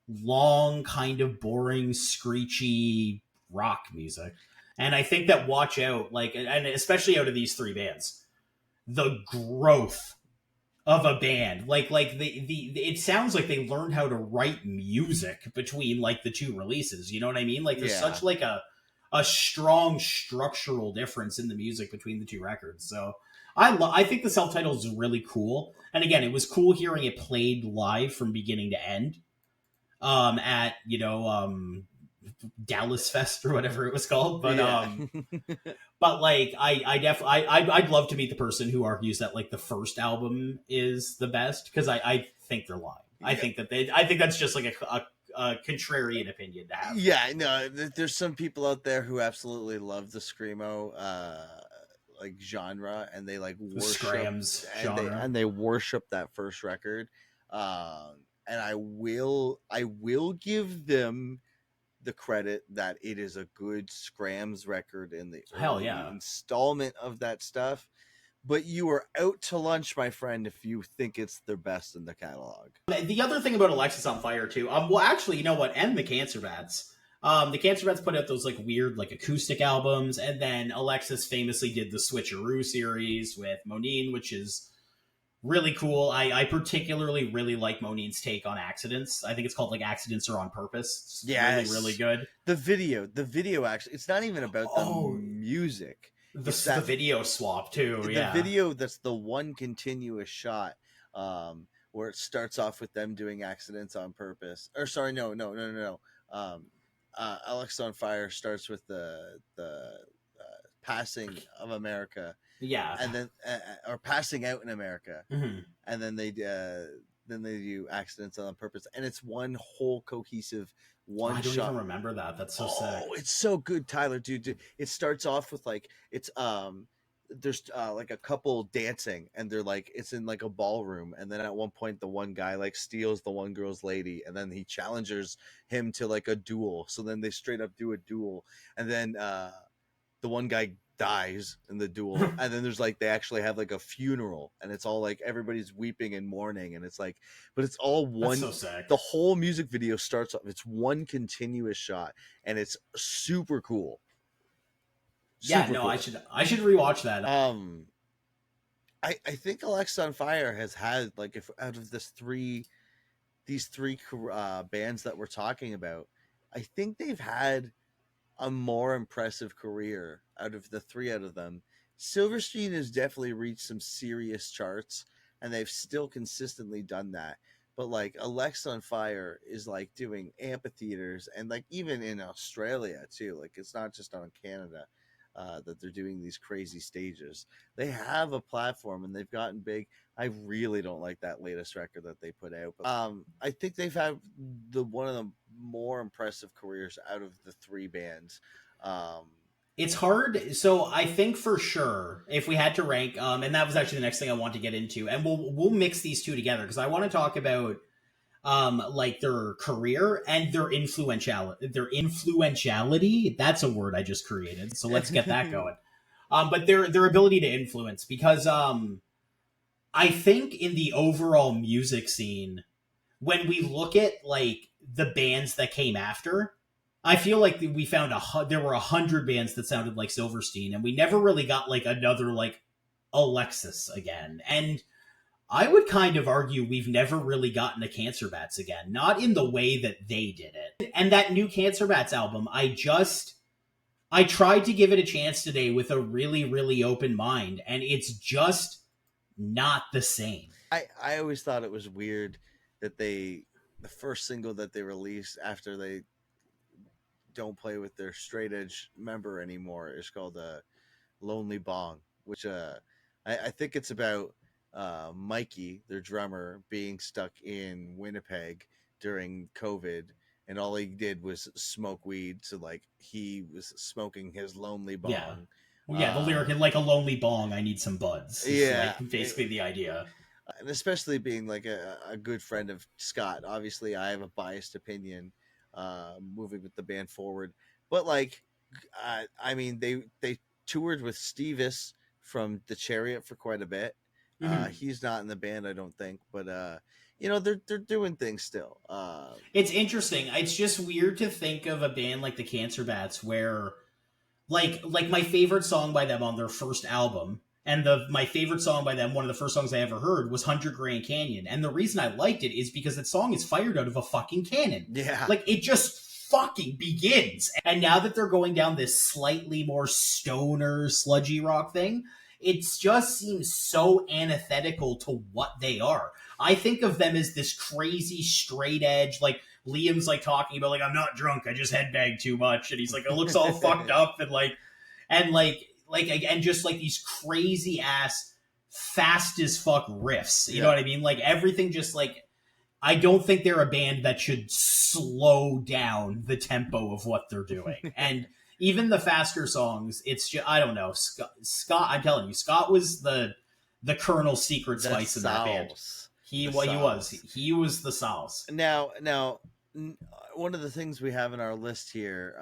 long, kind of boring, screechy rock music. And I think that Watch Out, like, and especially out of these three bands, the growth of a band. Like the it sounds like they learned how to write music between like the two releases. You know what I mean? Like there's Yeah. such like a strong structural difference in the music between the two records. So I think the self title is really cool. And again, it was cool hearing it played live from beginning to end. At Dallas Fest or whatever it was called. Yeah. But like I definitely I'd love to meet the person who argues that like the first album is the best, because I think they're lying. Yeah. I think that's just like a contrarian opinion to have. Yeah, no, there's some people out there who absolutely love the screamo like genre, and they like The worship Scrams and genre. they worship that first record. And I will give them the credit that it is a good Scrams record in the Hell early yeah. installment of that stuff. But you are out to lunch, my friend, if you think it's the best in the catalog. The other thing about Alexisonfire too, well, actually, you know what? And the Cancer Bats. The Cancer Bats put out those like weird like acoustic albums, and then Alexis famously did the Switcheroo series with Monine, which is really cool. I particularly really like Monine's take on accidents. I think it's called like Accidents Are on Purpose. It's Yes. really, really good. The video actually, it's not even about the music. The video swap too. The video that's the one continuous shot, where it starts off with them doing Accidents on Purpose. Or sorry, no. Alexisonfire starts with the passing of America. Yeah. And then or passing out in America. Mm-hmm. And then they do Accidents on Purpose, and it's one whole cohesive one I don't shot. even remember that. That's so sick. Oh, it's so good, Tyler, dude. It starts off with like it's there's like a couple dancing, and they're like it's in like a ballroom, and then at one point the one guy like steals the one girl's lady, and then he challenges him to like a duel. So then they straight up do a duel, and then the one guy dies in the duel, and then there's like they actually have like a funeral, and it's all like everybody's weeping and mourning, and it's like, but it's all one. That's so sick. The whole music video starts off, it's one continuous shot, and it's super cool. Yeah, no, cool. I should rewatch that. I think Alexisonfire has had like, if out of these three bands that we're talking about, I think they've had a more impressive career out of the three out of them. Silverstein has definitely reached some serious charts, and they've still consistently done that. But like Alexisonfire is like doing amphitheaters, and like even in Australia too. Like it's not just on Canada that they're doing these crazy stages. They have a platform, and they've gotten big. I really don't like that latest record that they put out. But, I think they've had one of the more impressive careers out of the three bands. It's hard. So I think for sure, if we had to rank, and that was actually the next thing I want to get into, and we'll mix these two together, because I want to talk about like their career and their influentiality. That's a word I just created, so let's get that going. But their ability to influence, because I think in the overall music scene, when we look at like the bands that came after, I feel like we found there were 100 bands that sounded like Silverstein, and we never really got like another like Alexis again. And I would kind of argue we've never really gotten a Cancer Bats again, not in the way that they did it. And that new Cancer Bats album, I tried to give it a chance today with a really, really open mind, and it's just not the same. I always thought it was weird that the first single that they released after they don't play with their straight edge member anymore is called Lonely Bong, which I think it's about Mikey, their drummer, being stuck in Winnipeg during COVID, and all he did was smoke weed. So like he was smoking his lonely bong. Yeah. Well, yeah, the lyric, like a lonely bong, I need some buds. Yeah. Like basically the idea. And especially being like a good friend of Scott, obviously I have a biased opinion moving with the band forward. But like, I mean, they toured with Stevis from The Chariot for quite a bit. Mm-hmm. He's not in the band, I don't think, but you know, they're doing things still. It's interesting. It's just weird to think of a band like the Cancer Bats where like my favorite song by them on their first album And my favorite song by them, one of the first songs I ever heard, was 100 Grand Canyon. And the reason I liked it is because that song is fired out of a fucking cannon. Yeah. Like, it just fucking begins. And now that they're going down this slightly more stoner, sludgy rock thing, it just seems so antithetical to what they are. I think of them as this crazy straight edge, like Liam's like talking about, like, I'm not drunk, I just headbanged too much. And he's like, it looks all fucked up and just like these crazy ass fast as fuck riffs. You know what I mean? Like everything just like, I don't think they're a band that should slow down the tempo of what they're doing. And even the faster songs, it's just, I don't know. Scott, I'm telling you, Scott was the Colonel Secret Spice in that band. He was the sauce. Now, one of the things we have in our list here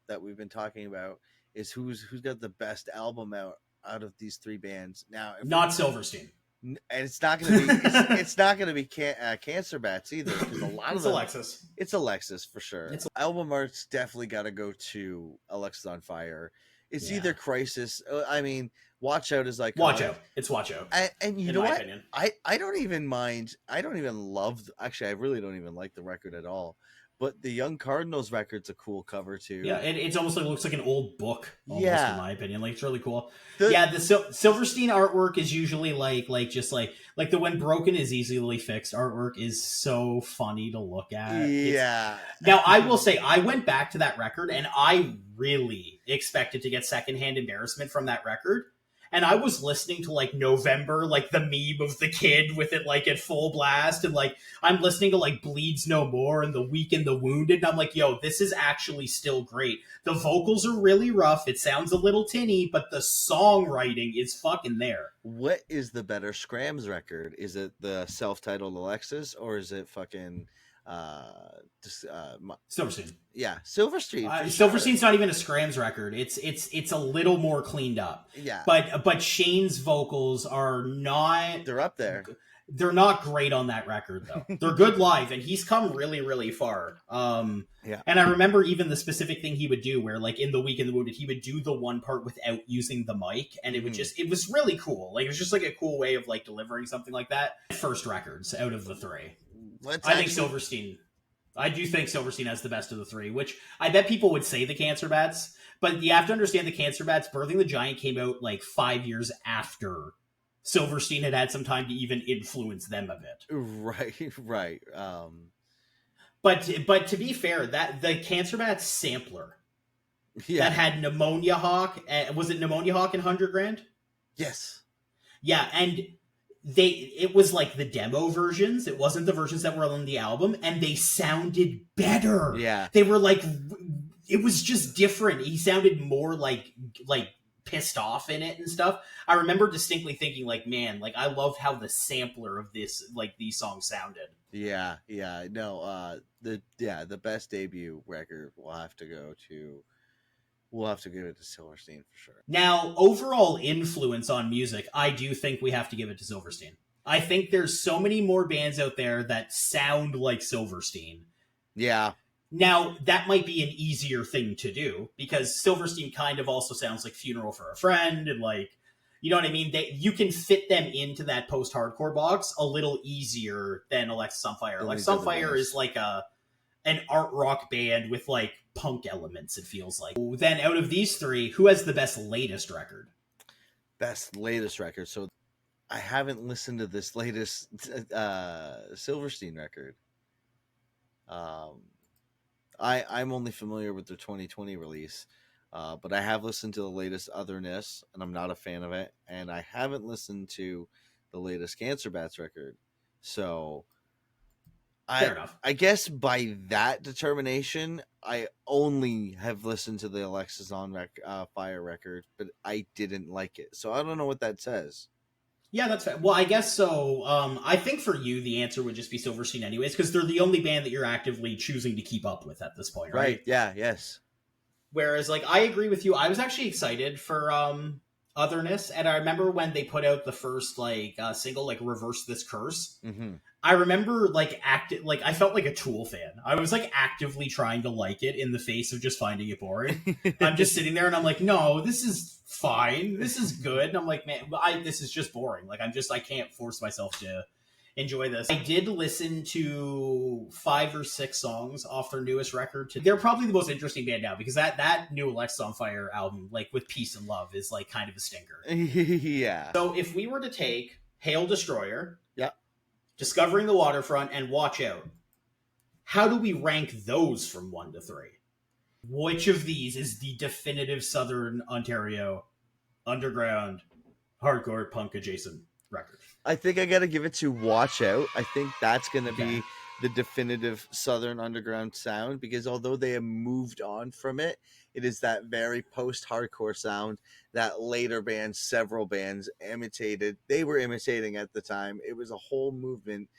that we've been talking about is who's got the best album out of these three bands. Now, not Silverstein, and it's not going to be it's not going to be Cancer Bats either, because a lot of them, Alexis. It's Alexis for sure. Album art's definitely got to go to Alexisonfire. It's either Crisis. I mean, Watch Out is like Watch Out. It's Watch Out. And you know what? Opinion. I don't even mind. I don't even love. Actually, I really don't even like the record at all. But the Young Cardinals record's a cool cover too. Yeah, it's almost like looks like an old book. Almost, in my opinion, like it's really cool. The Silverstein artwork is usually like the When Broken is Easily Fixed artwork is so funny to look at. Yeah. Now I will say I went back to that record and I really expected to get secondhand embarrassment from that record. And I was listening to like November, like the meme of the kid with it like at full blast. And like, I'm listening to like Bleeds No More and The Weak and the Wounded. And I'm like, yo, this is actually still great. The vocals are really rough. It sounds a little tinny, but the songwriting is fucking there. What is the better Scrams record? Is it the self-titled Alexis or is it fucking Silverstein? Yeah, Silverstein. Silverstein's not even a Scrams record. It's a little more cleaned up. Yeah, but Shane's vocals are not. They're up there. They're not great on that record though. They're good live, and he's come really, really far. And I remember even the specific thing he would do, where like in The Weak and the Wounded, he would do the one part without using the mic, and it was really cool. Like it was just like a cool way of like delivering something like that. First records out of the three. Think Silverstein. I do think Silverstein has the best of the three, which I bet people would say the Cancer Bats, but you have to understand the Cancer Bats, Birthing the Giant came out like 5 years after Silverstein had some time to even influence them a bit. Right. But to be fair, that the Cancer Bats sampler that had Pneumonia Hawk, was it Pneumonia Hawk and 100 Grand? Yes. Yeah, and it was like the demo versions. It wasn't the versions that were on the album, and they sounded better. Yeah. They were like, it was just different. He sounded more like pissed off in it and stuff. I remember distinctly thinking like, man, like I loved how the sampler of this, like these songs sounded. Yeah. No, the best debut record we'll have to give it to Silverstein for sure. Now, overall influence on music, I do think we have to give it to Silverstein. I think there's so many more bands out there that sound like Silverstein. Yeah. Now, that might be an easier thing to do because Silverstein kind of also sounds like Funeral for a Friend and like, you know what I mean? You can fit them into that post-hardcore box a little easier than Alexisonfire. Alexisonfire is like an art rock band with like punk elements, it feels like. Then out of these three, who has the best latest record? So I haven't listened to this latest Silverstein record. I'm only familiar with their 2020 release, but I have listened to the latest Otherness, and I'm not a fan of it. And I haven't listened to the latest Cancer Bats record. So fair enough. I guess by that determination, I only have listened to the Alexisonfire record, but I didn't like it. So I don't know what that says. Yeah, that's fair. Well, I guess so. I think for you, the answer would just be Silverstein anyways, because they're the only band that you're actively choosing to keep up with at this point, right? Yeah, yes. Whereas, like, I agree with you. I was actually excited for Otherness, and I remember when they put out the first, like, single, like, Reverse This Curse. Mm-hmm. I remember like I felt like a Tool fan. I was like actively trying to like it in the face of just finding it boring. I'm just sitting there and I'm like, no, this is fine. This is good. And I'm like, man, this is just boring. Like I can't force myself to enjoy this. I did listen to 5 or 6 songs off their newest record. They're probably the most interesting band now because that new Alexisonfire album, like with Peace and Love, is like kind of a stinker. Yeah. So if we were to take Hail Destroyer, Yeah. Discovering the Waterfront, and Watch Out, how do we rank those from 1 to 3? Which of these is the definitive Southern Ontario underground hardcore punk adjacent record? I think I got to give it to Watch Out. I think that's going to Okay. be the definitive Southern underground sound because although they have moved on from it, it is that very post-hardcore sound that later bands, several bands imitated. They were imitating at the time. It was a whole movement.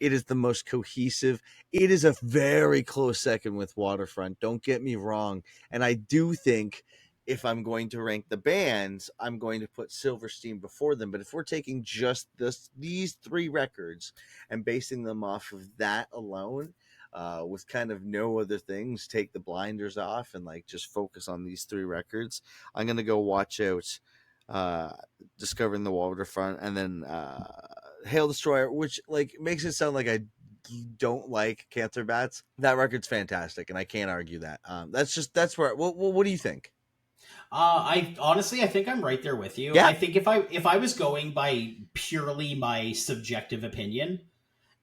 It is the most cohesive. It is a very close second with Waterfront. Don't get me wrong. And I do think if I'm going to rank the bands, I'm going to put Silverstein before them. But if we're taking just these 3 records and basing them off of that alone, with kind of no other things, take the blinders off and like just focus on these 3 records, I'm gonna go Watch Out, Discovering the Waterfront, and then Hail Destroyer, which like makes it sound like I don't like Cancer Bats. That record's fantastic, and I can't argue that. That's where. What do you think? I think I'm right there with you. Yeah. I think if I was going by purely my subjective opinion,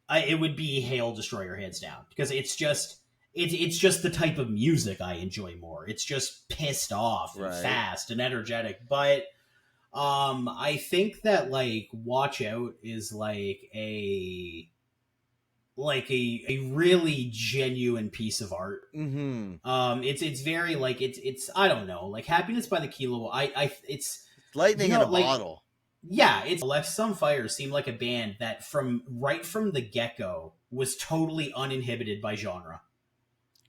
it would be Hail Destroyer hands down because it's just the type of music I enjoy more. It's just pissed off and Right. fast and energetic. But I think that like Watch Out is like a really genuine piece of art. Mm-hmm. It's very like it's I don't know, like Happiness by the Kilo. It's Lightning in a bottle. Yeah, it's Alexisonfire seemed like a band that from the get go was totally uninhibited by genre.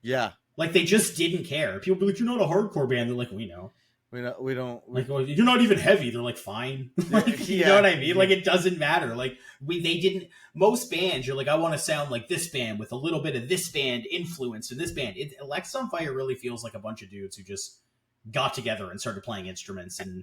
Yeah. Like they just didn't care. People be like, "You're not a hardcore band." They're like, "We know." We don't. Like, well, you're not even heavy. They're like, fine. Like, you know what I mean? Like, it doesn't matter. Like, they didn't. Most bands, you're like, I want to sound like this band with a little bit of this band influence in this band. Alexisonfire really feels like a bunch of dudes who just got together and started playing instruments. And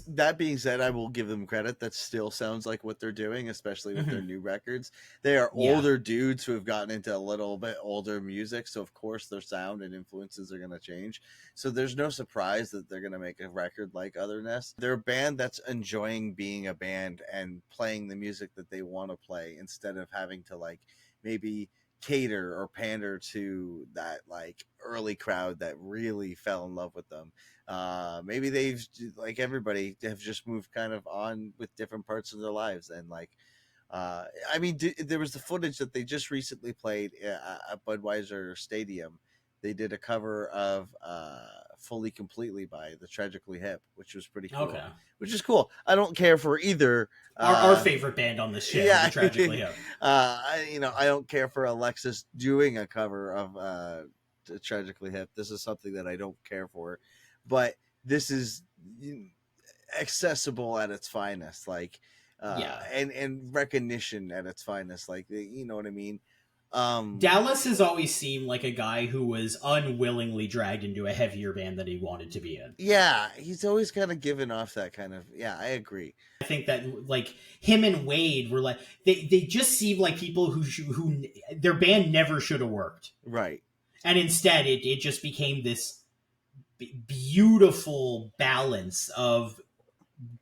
that being said, I will give them credit. That still sounds like what they're doing, especially with their new records. They are older dudes who have gotten into a little bit older music, so of course their sound and influences are going to change. So there's no surprise that they're going to make a record like Otherness. They're a band that's enjoying being a band and playing the music that they want to play instead of having to like maybe cater or pander to that like early crowd that really fell in love with them. Maybe they've, like everybody, have just moved kind of on with different parts of their lives. And like I mean, there was the footage that they just recently played at Budweiser Stadium. They did a cover of Fully Completely by the Tragically Hip, which was pretty cool. Okay. Which is cool. I don't care for either. Our favorite band on this show, the Tragically Hip. I don't care for Alexis doing a cover of Tragically Hip. This is something that I don't care for, but this is accessible at its finest, like and recognition at its finest, like you know what I mean. Dallas has always seemed like a guy who was unwillingly dragged into a heavier band that he wanted to be in. Yeah, he's always kind of given off that kind of. Yeah, I agree. I think that like him and Wade were like they just seem like people who their band never should have worked. Right. And instead it just became this beautiful balance of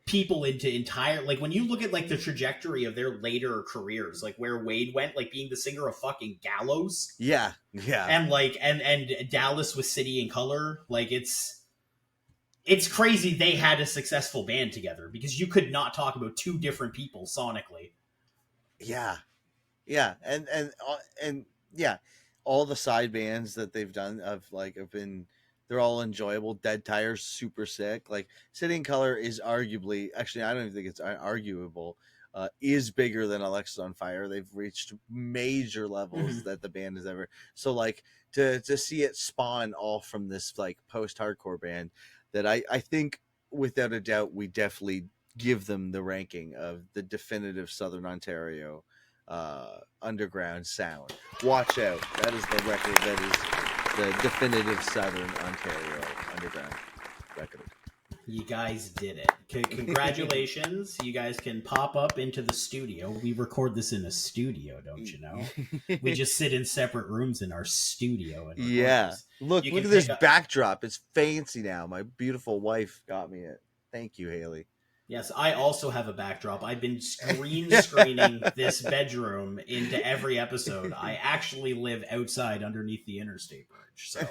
people into entire, like when you look at like the trajectory of their later careers, like where Wade went, like being the singer of fucking Gallows, and like and Dallas with City and Color, like it's crazy they had a successful band together because you could not talk about 2 different people sonically. And yeah, all the side bands that they've done have been, they're all enjoyable. Dead Tire's super sick. Like City and Color is arguably, actually I don't even think it's arguable, is bigger than Alexisonfire. They've reached major levels that the band has ever. So like to see it spawn all from this like post-hardcore band that I think without a doubt we definitely give them the ranking of the definitive Southern Ontario underground sound. Watch out. That is the record that is the definitive Southern Ontario underground record. You guys did it. Congratulations. You guys can pop up into the studio. We record this in a studio, don't you know? We just sit in separate rooms in our studio. And yeah. Look at this backdrop. It's fancy now. My beautiful wife got me it. Thank you, Haley. Yes, I also have a backdrop. I've been screening this bedroom into every episode. I actually live outside underneath the interstate bridge. So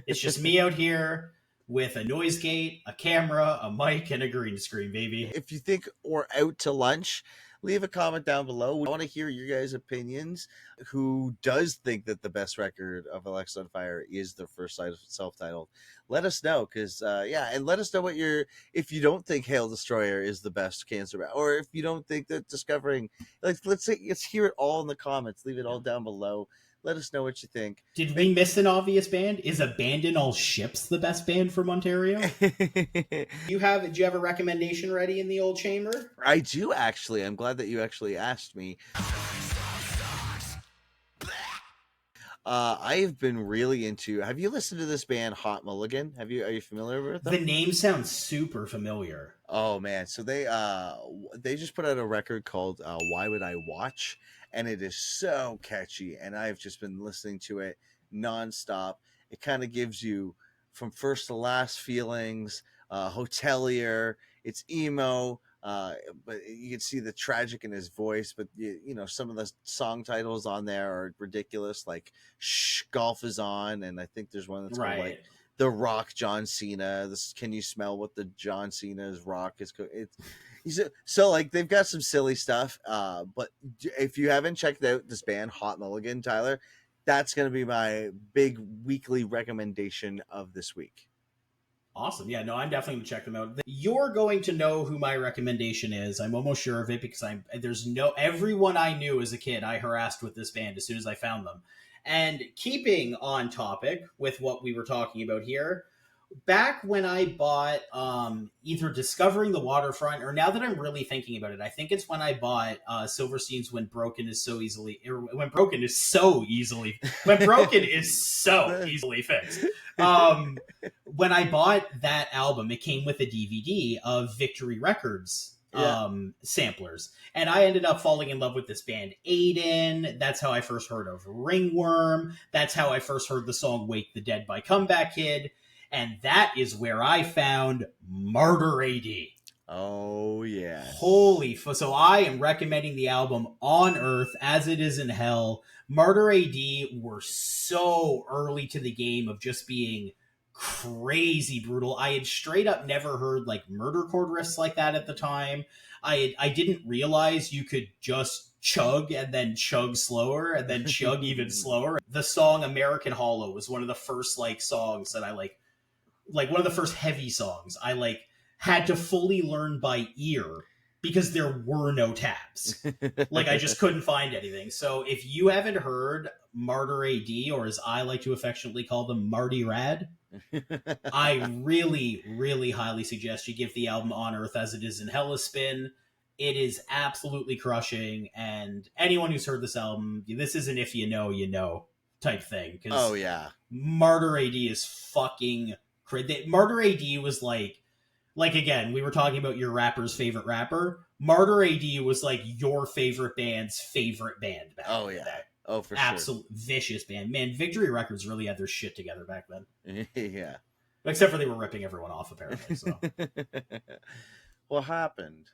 it's just me out here with a noise gate, a camera, a mic, and a green screen, baby. If you think we're out to lunch, leave a comment down below. We want to hear your guys' opinions. Who does think that the best record of Alexisonfire is the first self-titled? Let us know, because and let us know what if you don't think Hail Destroyer is the best cancer band, or if you don't think that Discovering, let's hear it all in the comments. Leave it all down below. Let us know what you think. Did we miss an obvious band? Is Abandon All Ships the best band from Ontario? Do you have a recommendation ready in the old chamber? I do, actually. I'm glad that you actually asked me. I've been really into. Have you listened to this band Hot Mulligan? Are you familiar with them? The name sounds super familiar. Oh man, so they just put out a record called Why Would I Watch, and it is so catchy, and I've just been listening to it nonstop. It kind of gives you from first to last feelings. Hotelier, it's emo. But you can see the tragic in his voice, but you know, some of the song titles on there are ridiculous, like Shh, Golf Is On, and I think there's one that's called like The Rock John Cena. This Can You Smell What the John Cena's Rock is? So like they've got some silly stuff, but if you haven't checked out this band Hot Mulligan, Tyler, that's going to be my big weekly recommendation of this week. Awesome. Yeah, no, I'm definitely going to check them out. You're going to know who my recommendation is. I'm almost sure of it because everyone I knew as a kid, I harassed with this band as soon as I found them. And keeping on topic with what we were talking about here, back when I bought either Discovering the Waterfront, or now that I'm really thinking about it, I think it's when I bought Silverstein's When Broken is so easily fixed. When I bought that album, it came with a DVD of Victory Records samplers, and I ended up falling in love with this band Aiden. That's how I first heard of Ringworm. That's how I first heard the song Wake the Dead by Comeback Kid. And that is where I found Murder AD. Oh, yeah. So I am recommending the album On Earth, As It Is in Hell. Murder AD were so early to the game of just being crazy brutal. I had straight up never heard like murder chord riffs like that at the time. I didn't realize you could just chug and then chug slower and then chug even slower. The song American Hollow was one of the first like songs that I like one of the first heavy songs I had to fully learn by ear because there were no tabs. I just couldn't find anything. So if you haven't heard Martyr AD, or as I like to affectionately call them, Marty Rad, I really, really highly suggest you give the album On Earth As It Is in Hell a spin. It is absolutely crushing, and anyone who's heard this album, this isn't if you know type thing. Oh yeah, Martyr AD is fucking crazy. Martyr AD was like again, we were talking about your rapper's favorite rapper. Martyr AD was like your favorite band's favorite band back then. Oh, for Absolute vicious band. Man, Victory Records really had their shit together back then. Yeah. Except for they were ripping everyone off, apparently. So. What happened?